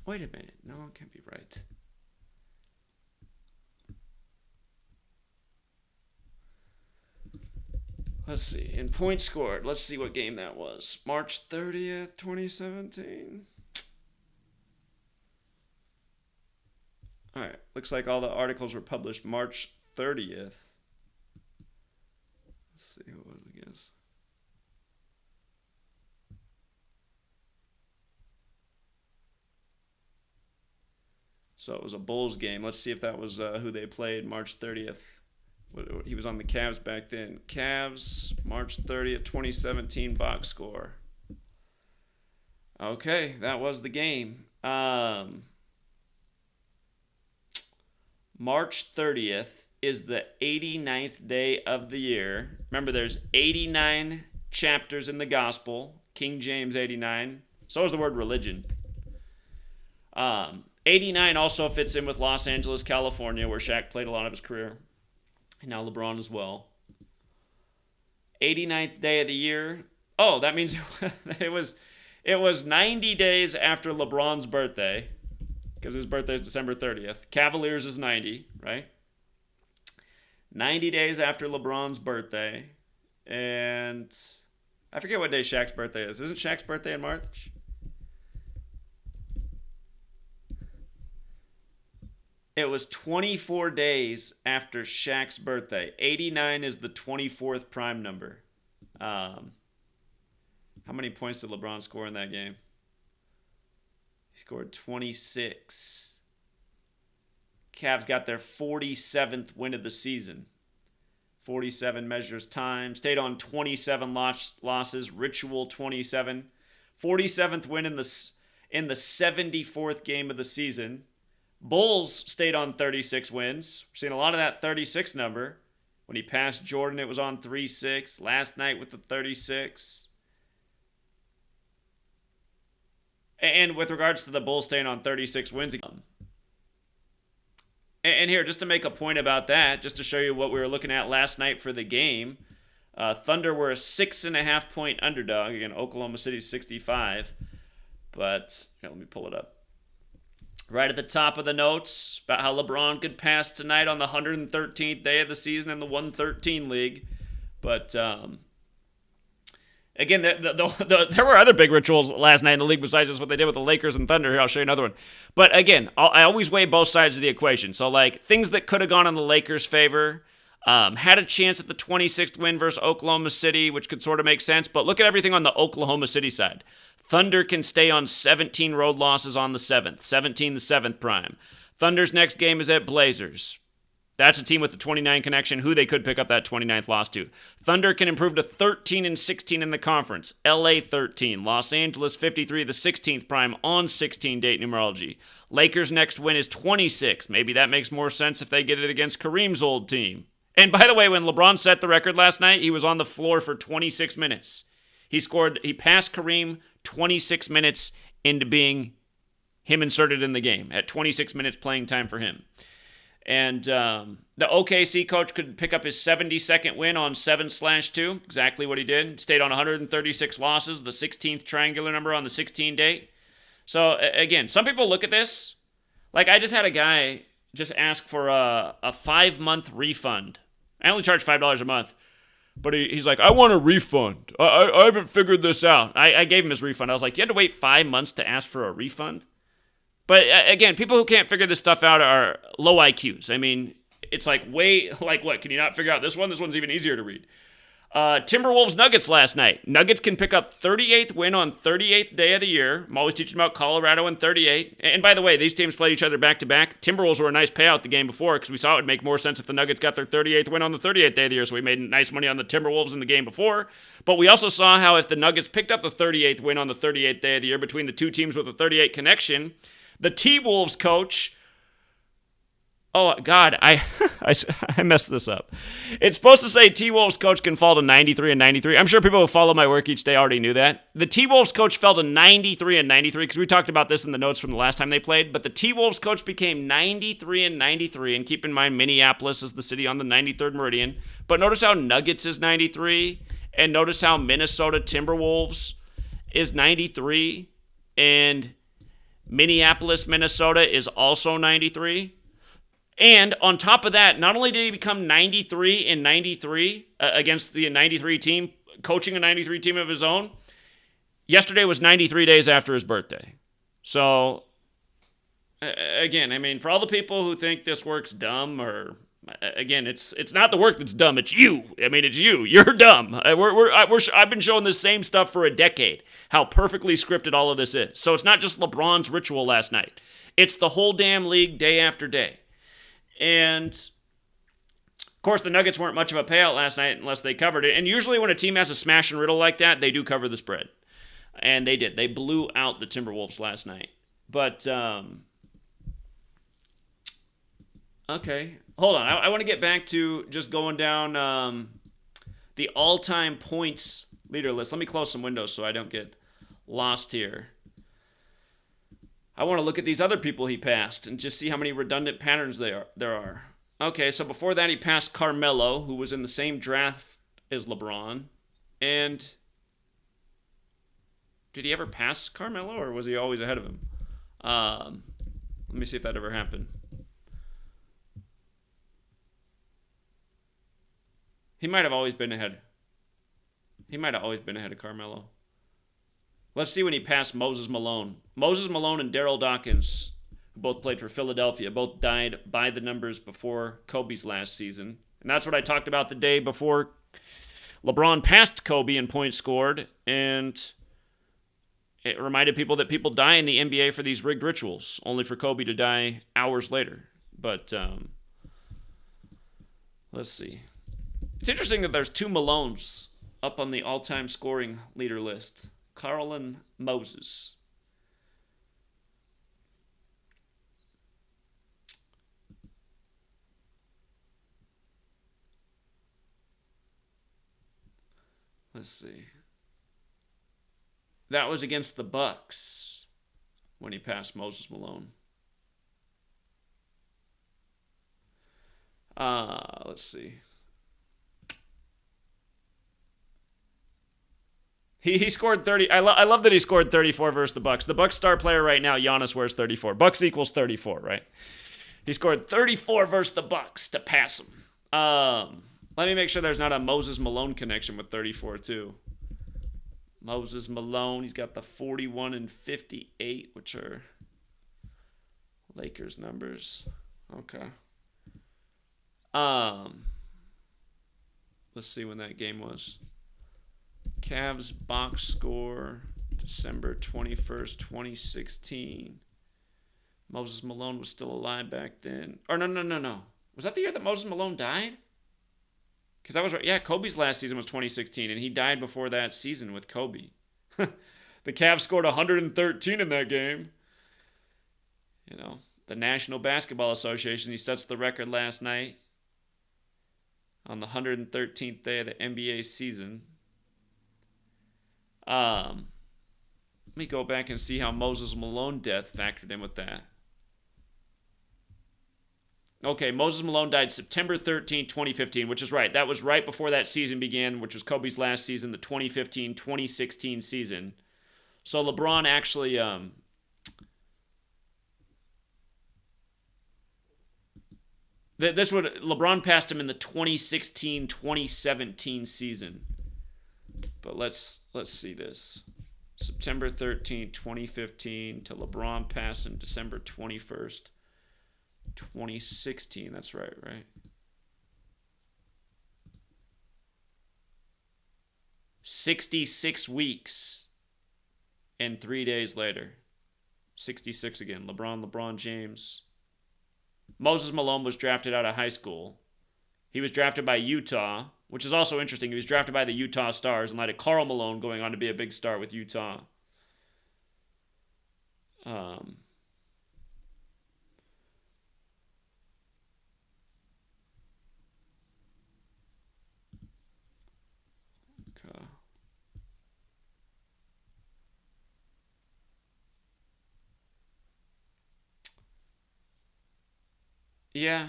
Wait a minute. No, it can't be right. Let's see. In points scored, let's see what game that was. March 30th, 2017. All right. Looks like all the articles were published March 30th. Let's see who it was against. So it was a Bulls game. Let's see if that was who they played March 30th. He was on the Cavs back then. Cavs, March 30th, 2017 box score. Okay, that was the game. March 30th is the 89th day of the year. Remember, there's 89 chapters in the gospel. King James 89. So is the word religion. 89 also fits in with Los Angeles, California, where Shaq played a lot of his career. And now LeBron as well. 89th day of the year. Oh, that means it was 90 days after LeBron's birthday, because his birthday is December 30th. Cavaliers is 90, right? 90 days after LeBron's birthday. And I forget what day Shaq's birthday is. Isn't Shaq's birthday in March? It was 24 days after Shaq's birthday. 89 is the 24th prime number. How many points did LeBron score in that game? He scored 26. Cavs got their 47th win of the season. 47 measures time. Stayed on 27 losses. Ritual 27. 47th win in the 74th game of the season. Bulls stayed on 36 wins. We're seeing a lot of that 36 number. When he passed Jordan, it was on 36. Last night with the 36. And with regards to the Bulls staying on 36 wins. And here, just to make a point about that, just to show you what we were looking at last night for the game, Thunder were a 6.5-point underdog. Again, Oklahoma City 65. But, here, let me pull it up. Right at the top of the notes about how LeBron could pass tonight on the 113th day of the season in the 113 league. But, again, there were other big rituals last night in the league besides just what they did with the Lakers and Thunder. Here, I'll show you another one. But, again, I always weigh both sides of the equation. So, like, things that could have gone in the Lakers' favor. Had a chance at the 26th win versus Oklahoma City, which could sort of make sense. But look at everything on the Oklahoma City side. Thunder can stay on 17 road losses on the 7th. 17 the 7th prime. Thunder's next game is at Blazers. That's a team with the 29 connection, who they could pick up that 29th loss to. Thunder can improve to 13-16 in the conference. LA 13. Los Angeles 53, the 16th prime on 16 date numerology. Lakers' next win is 26. Maybe that makes more sense if they get it against Kareem's old team. And by the way, when LeBron set the record last night, he was on the floor for 26 minutes. He passed Kareem 26 minutes into being him inserted in the game, at 26 minutes playing time for him. And the OKC coach could pick up his 72nd win on 7/2, exactly what he did. Stayed on 136 losses, the 16th triangular number on the 16 date. So, again, some people look at this. Like, I just had a guy just ask for a 5-month refund. I only charge $5 a month. But he's like, I want a refund. I haven't figured this out. I gave him his refund. I was like, you had to wait 5 months to ask for a refund? But again, people who can't figure this stuff out are low IQs. I mean, it's like what? Can you not figure out this one? This one's even easier to read. Timberwolves Nuggets last night. Nuggets can pick up 38th win on 38th day of the year. I'm always teaching about Colorado and 38. And by the way, these teams played each other back-to-back. Timberwolves were a nice payout the game before because we saw it would make more sense if the Nuggets got their 38th win on the 38th day of the year. So we made nice money on the Timberwolves in the game before. But we also saw how if the Nuggets picked up the 38th win on the 38th day of the year between the two teams with a 38 connection, the T-Wolves coach... Oh, God, I messed this up. It's supposed to say T-Wolves coach can fall to 93 and 93. I'm sure people who follow my work each day already knew that. The T-Wolves coach fell to 93 and 93 because we talked about this in the notes from the last time they played. But the T-Wolves coach became 93 and 93. And keep in mind, Minneapolis is the city on the 93rd meridian. But notice how Nuggets is 93. And notice how Minnesota Timberwolves is 93. And Minneapolis, Minnesota is also 93. And on top of that, not only did he become 93 and 93 against the 93 team, coaching a 93 team of his own, yesterday was 93 days after his birthday. So, again, I mean, for all the people who think this work's dumb or, again, it's not the work that's dumb, it's you. I mean, it's you. You're dumb. I've been showing this same stuff for a decade, how perfectly scripted all of this is. So it's not just LeBron's ritual last night. It's the whole damn league day after day. And, of course, the Nuggets weren't much of a payout last night unless they covered it. And usually when a team has a smash and riddle like that, they do cover the spread. And they did. They blew out the Timberwolves last night. But, okay. Hold on. I want to get back to just going down the all-time points leader list. Let me close some windows so I don't get lost here. I want to look at these other people he passed and just see how many redundant patterns there are. Okay, so before that he passed Carmelo, who was in the same draft as LeBron. And did he ever pass Carmelo, or was he always ahead of him? Let me see if that ever happened. He might have always been ahead. He might have always been ahead of Carmelo. Let's see when he passed Moses Malone. Moses Malone and Daryl Dawkins, who both played for Philadelphia, both died by the numbers before Kobe's last season. And that's what I talked about the day before LeBron passed Kobe in points scored. And It reminded people that people die in the NBA for these rigged rituals, only for Kobe to die hours later. But let's see. It's interesting that there's 2 Malones up on the all-time scoring leader list. Carl and Moses. Let's see. That was against the Bucks when he passed Moses Malone. Let's see. He scored 30. I love that he scored 34 versus the Bucks. The Bucks star player right now, Giannis, wears 34. Bucks equals 34, right? He scored 34 versus the Bucks to pass him. Let me make sure there's not a Moses Malone connection with 34 too. Moses Malone, he's got the 41 and 58, which are Lakers numbers. Okay. Let's see when that game was. Cavs box score, December 21st, 2016. Moses Malone was still alive back then. Or no. Was that the year that Moses Malone died? Because that was right. Yeah, Kobe's last season was 2016, and he died before that season with Kobe. The Cavs scored 113 in that game. You know, the National Basketball Association, he sets the record last night on the 113th day of the NBA season. Let me go back and see how Moses Malone death factored in with that. Okay, Moses Malone died September 13, 2015, which is right. That was right before that season began, which was Kobe's last season, the 2015-2016 season. So LeBron actually LeBron passed him in the 2016-2017 season. But let's see this. September 13, 2015 to LeBron passing December 21st, 2016. That's right? 66 weeks and 3 days later. 66 again. LeBron James. Moses Malone was drafted out of high school. He was drafted by Utah, which is also interesting. He was drafted by the Utah Stars in light of Karl Malone going on to be a big star with Utah. Okay. Yeah.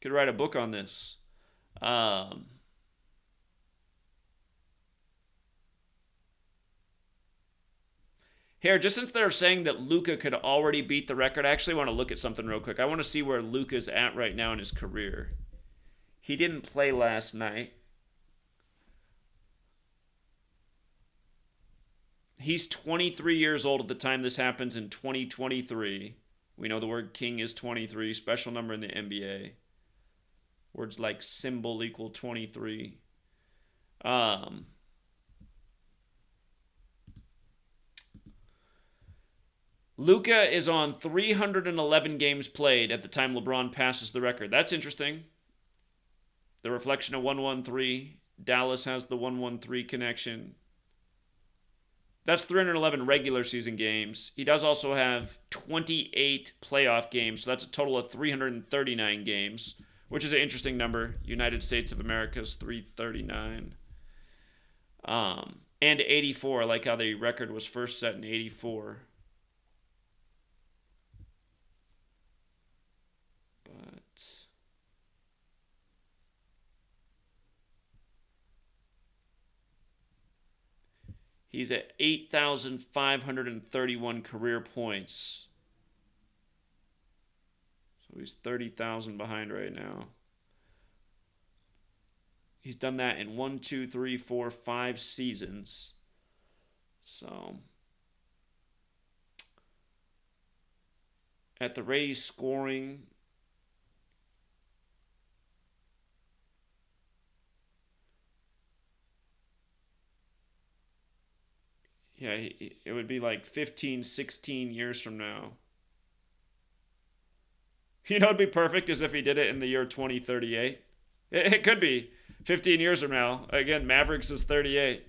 Could write a book on this. Here, just since they're saying that Luka could already beat the record, I actually want to look at something real quick. I want to see where Luka's at right now in his career. He didn't play last night. He's 23 years old at the time this happens in 2023. We know the word king is 23, special number in the NBA. Words like symbol equal 23. Luka is on 311 games played at the time LeBron passes the record. That's interesting. The reflection of 113. Dallas has the 113 connection. That's 311 regular season games. He does also have 28 playoff games, so that's a total of 339 games, which is an interesting number. United States of America's 339. And 84. I like how the record was first set in 84. He's at 8,531 career points. So he's 30,000 behind right now. He's done that in 1, 2, 3, 4, 5 seasons. So at the rate he's scoring, Yeah, it would be like 15, 16 years from now. You know, it'd be perfect as if he did it in the year 2038. It could be 15 years from now. Again, Mavericks is 38.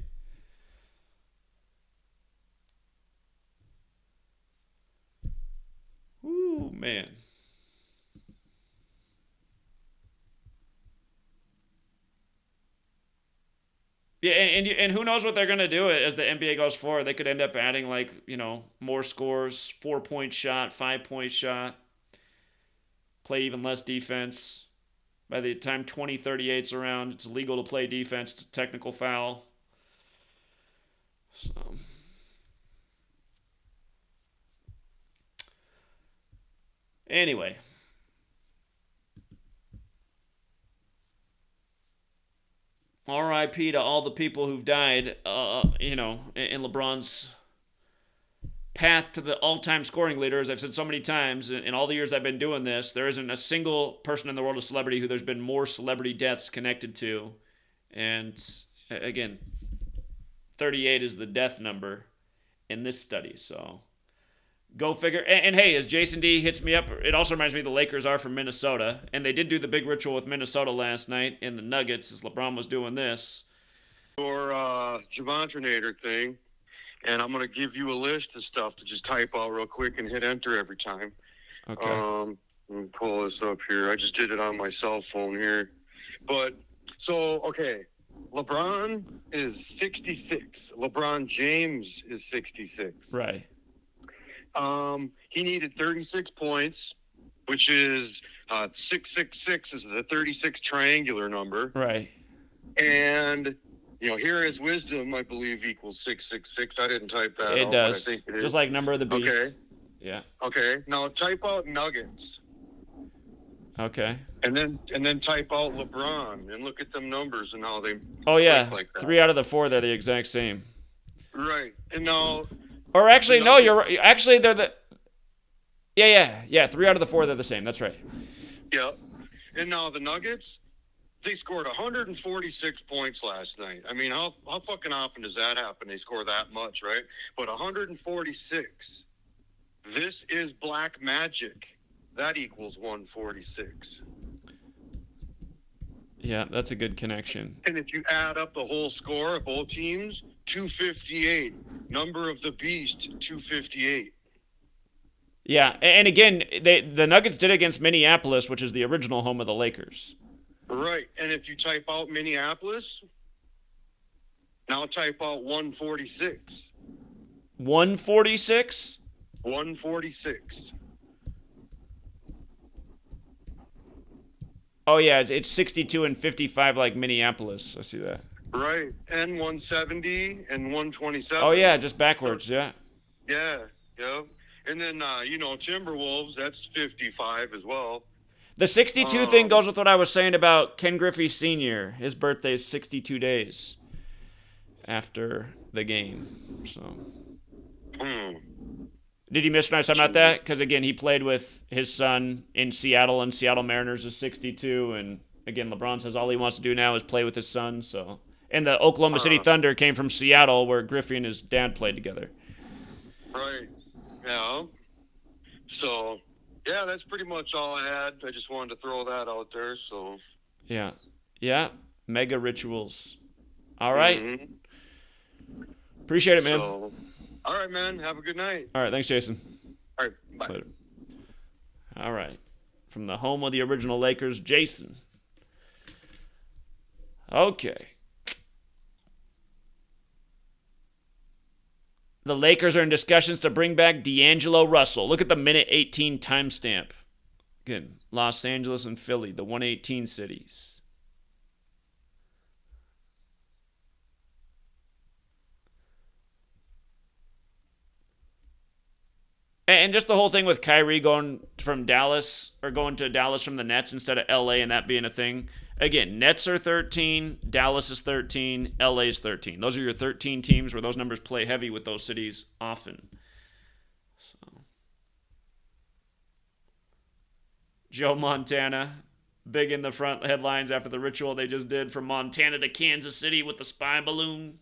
Ooh, man. Yeah, and who knows what they're going to do as the NBA goes forward. They could end up adding, like, more scores, 4-point shot, 5-point shot, play even less defense. By the time 2038's around, it's illegal to play defense. It's a technical foul. So, anyway. RIP to all the people who've died, in LeBron's path to the all-time scoring leader. As I've said so many times, in all the years I've been doing this, there isn't a single person in the world of celebrity who there's been more celebrity deaths connected to. And again, 38 is the death number in this study. So go figure. And hey, as Jason D hits me up, it also reminds me the Lakers are from Minnesota. And they did do the big ritual with Minnesota last night in the Nuggets as LeBron was doing this. Your Gematriator thing. And I'm going to give you a list of stuff to just type out real quick and hit enter every time. Okay. Let me pull this up here. I just did it on my cell phone here. But, so, okay. LeBron is 66. LeBron James is 66. Right. He needed 36 points, which is 666 is the 36 triangular number. Right. And... here is wisdom, I believe, equals 666. I didn't type that out. It does. But I think it is. Just like number of the beast. Okay. Yeah. Okay. Now type out Nuggets. Okay. And then type out LeBron and look at them numbers and how they. Oh yeah. Like that. 3 out of the 4 they're the exact same. Right. And now. Or actually, no, you're right. Actually, they're the. Yeah. 3 out of the 4 they're the same. That's right. Yeah. And now the Nuggets. They scored 146 points last night. I mean, how fucking often does that happen? They score that much, right? But 146. This is black magic. That equals 146. Yeah, that's a good connection. And if you add up the whole score of both teams, 258. Number of the beast, 258. Yeah, and again, the Nuggets did it against Minneapolis, which is the original home of the Lakers. Right, and if you type out Minneapolis, now type out 146. 146? 146. Oh, yeah, it's 62 and 55 like Minneapolis. I see that. Right, and 170 and 127. Oh, yeah, just backwards, yeah. Yeah. And then, Timberwolves, that's 55 as well. The 62 thing goes with what I was saying about Ken Griffey Sr. His birthday is 62 days after the game. So, Did you miss when I was talking about that? Because, again, he played with his son in Seattle, and Seattle Mariners is 62. And, again, LeBron says all he wants to do now is play with his son. So, and the Oklahoma City Thunder came from Seattle, where Griffey and his dad played together. Right. Yeah. So... yeah, that's pretty much all I had. I just wanted to throw that out there. So. Yeah. Mega rituals. All right. Mm-hmm. Appreciate it, man. So, all right, man. Have a good night. All right. Thanks, Jason. All right. Bye. Later. All right. From the home of the original Lakers, Jason. Okay. The Lakers are in discussions to bring back D'Angelo Russell. Look at the minute 18 timestamp. Again, Los Angeles and Philly, the 118 cities. And just the whole thing with Kyrie going from Dallas, or going to Dallas from the Nets instead of LA, and that being a thing. Again, Nets are 13, Dallas is 13, LA is 13. Those are your 13 teams where those numbers play heavy with those cities often. So. Joe Montana, big in the front headlines after the ritual they just did from Montana to Kansas City with the spy balloon.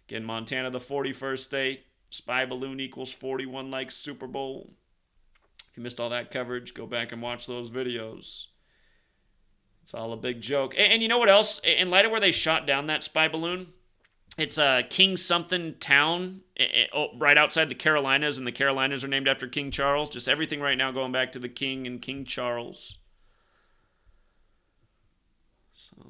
Again, Montana, the 41st state. Spy balloon equals 41 like Super Bowl. If you missed all that coverage, go back and watch those videos. It's all a big joke. And you know what else? In light of where they shot down that spy balloon, it's a King something town right outside the Carolinas, and the Carolinas are named after King Charles. Just everything right now going back to the King and King Charles. So,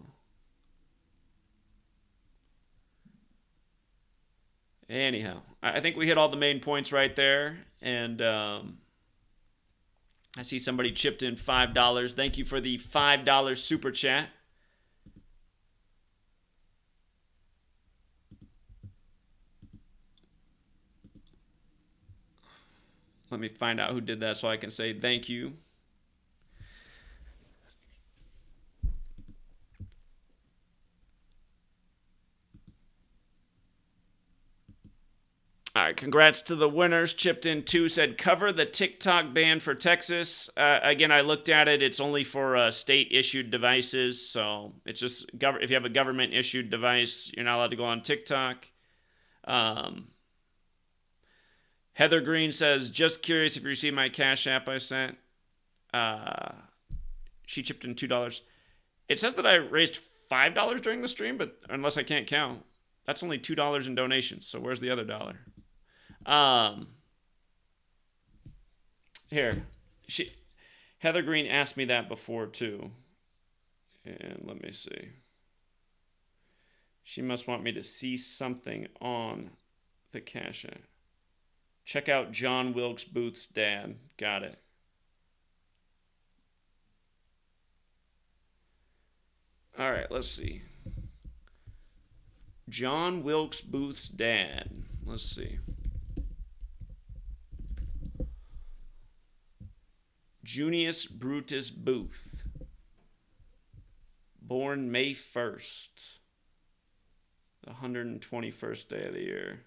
anyhow, I think we hit all the main points right there, and I see somebody chipped in $5. Thank you for the $5 super chat. Let me find out who did that so I can say thank you. All right, congrats to the winners. Chipped in 2 said, cover the TikTok ban for Texas. Again, I looked at it. It's only for state-issued devices. So it's just, if you have a government-issued device, you're not allowed to go on TikTok. Heather Green says, just curious if you received my Cash App I sent. She chipped in $2. It says that I raised $5 during the stream, but unless I can't count, that's only $2 in donations. So where's the other dollar? Here. Heather Green asked me that before too. And let me see. She must want me to see something on the Cash App. Check out John Wilkes Booth's dad. Got it. All right, let's see. John Wilkes Booth's dad. Let's see. Junius Brutus Booth. Born May 1st. The 121st day of the year.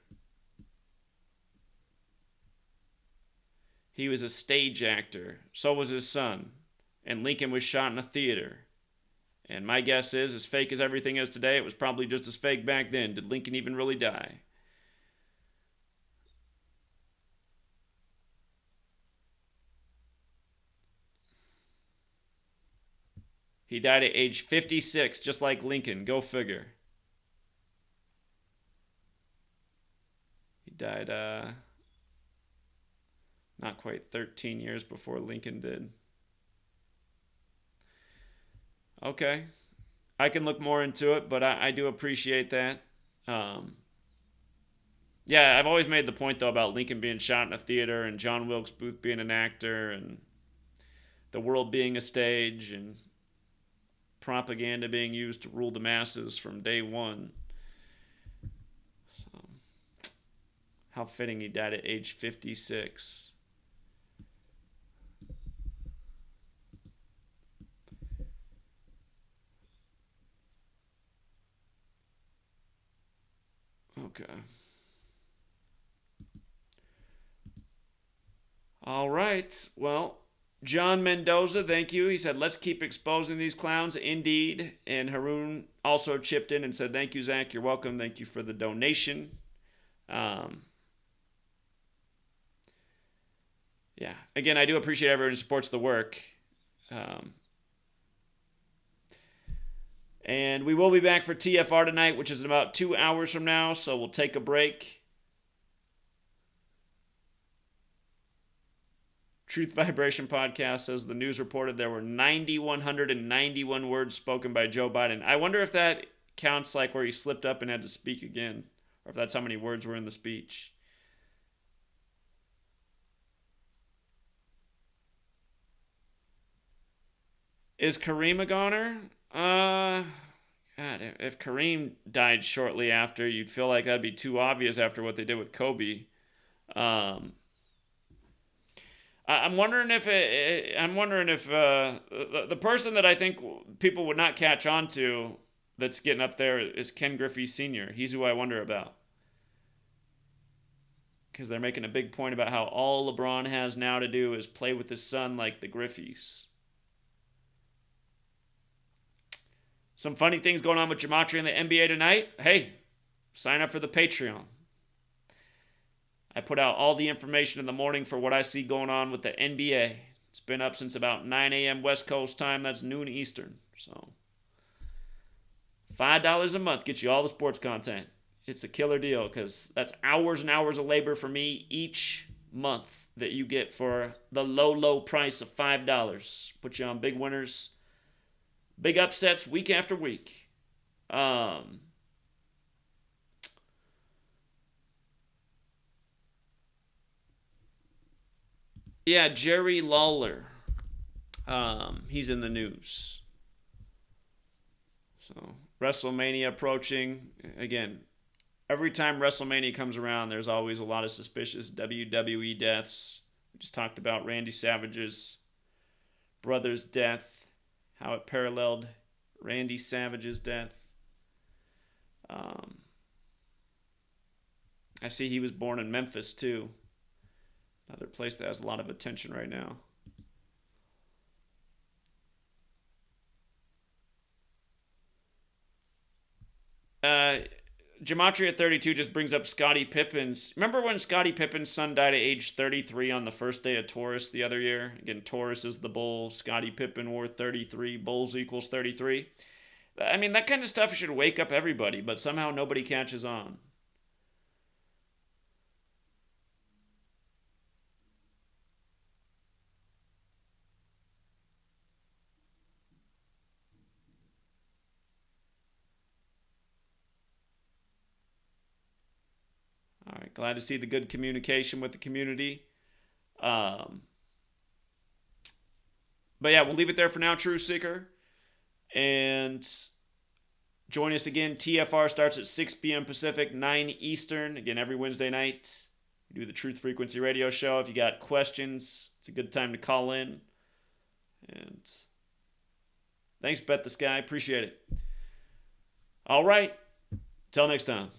He was a stage actor. So was his son. And Lincoln was shot in a theater. And my guess is, as fake as everything is today, it was probably just as fake back then. Did Lincoln even really die? He died at age 56, just like Lincoln. Go figure. He died, not quite 13 years before Lincoln did. Okay. I can look more into it, but I do appreciate that. Yeah, I've always made the point, though, about Lincoln being shot in a theater and John Wilkes Booth being an actor and the world being a stage and propaganda being used to rule the masses from day one. So, how fitting he died at age 56. Okay. All right. Well, John Mendoza, thank you. He said, let's keep exposing these clowns. Indeed. And Haroon also chipped in and said, thank you, Zach. You're welcome. Thank you for the donation. Yeah. Again, I do appreciate everyone who supports the work. And we will be back for TFR tonight, which is in about 2 hours from now, so we'll take a break. Truth Vibration Podcast says the news reported there were 9,191 words spoken by Joe Biden. I wonder if that counts like where he slipped up and had to speak again, or if that's how many words were in the speech. Is Kareem a goner? God, if Kareem died shortly after, you'd feel like that'd be too obvious after what they did with Kobe. I'm wondering if the person that I think people would not catch on to that's getting up there is Ken Griffey Sr. He's who I wonder about. Because they're making a big point about how all LeBron has now to do is play with his son like the Griffeys. Some funny things going on with Gematria in the NBA tonight. Hey, sign up for the Patreon. I put out all the information in the morning for what I see going on with the NBA. It's been up since about 9 a.m. West Coast time. That's noon Eastern. So $5 a month gets you all the sports content. It's a killer deal because that's hours and hours of labor for me each month that you get for the low, low price of $5. Put you on big winners, big upsets week after week. Yeah, Jerry Lawler. He's in the news. So, WrestleMania approaching. Again, every time WrestleMania comes around, there's always a lot of suspicious WWE deaths. We just talked about Randy Savage's brother's death, how it paralleled Randy Savage's death. I see he was born in Memphis, too. Another place that has a lot of attention right now. Gematria32 just brings up Scottie Pippen's. Remember when Scottie Pippen's son died at age 33 on the first day of Taurus the other year? Again, Taurus is the bull. Scottie Pippen wore 33. Bulls equals 33. I mean, that kind of stuff should wake up everybody, but somehow nobody catches on. All right, glad to see the good communication with the community. But yeah, we'll leave it there for now, True Seeker. And join us again. TFR starts at 6 p.m. Pacific, 9 Eastern. Again, every Wednesday night. We do the Truth Frequency Radio Show. If you got questions, it's a good time to call in. And thanks, Bet the Sky. Appreciate it. All right. Till next time.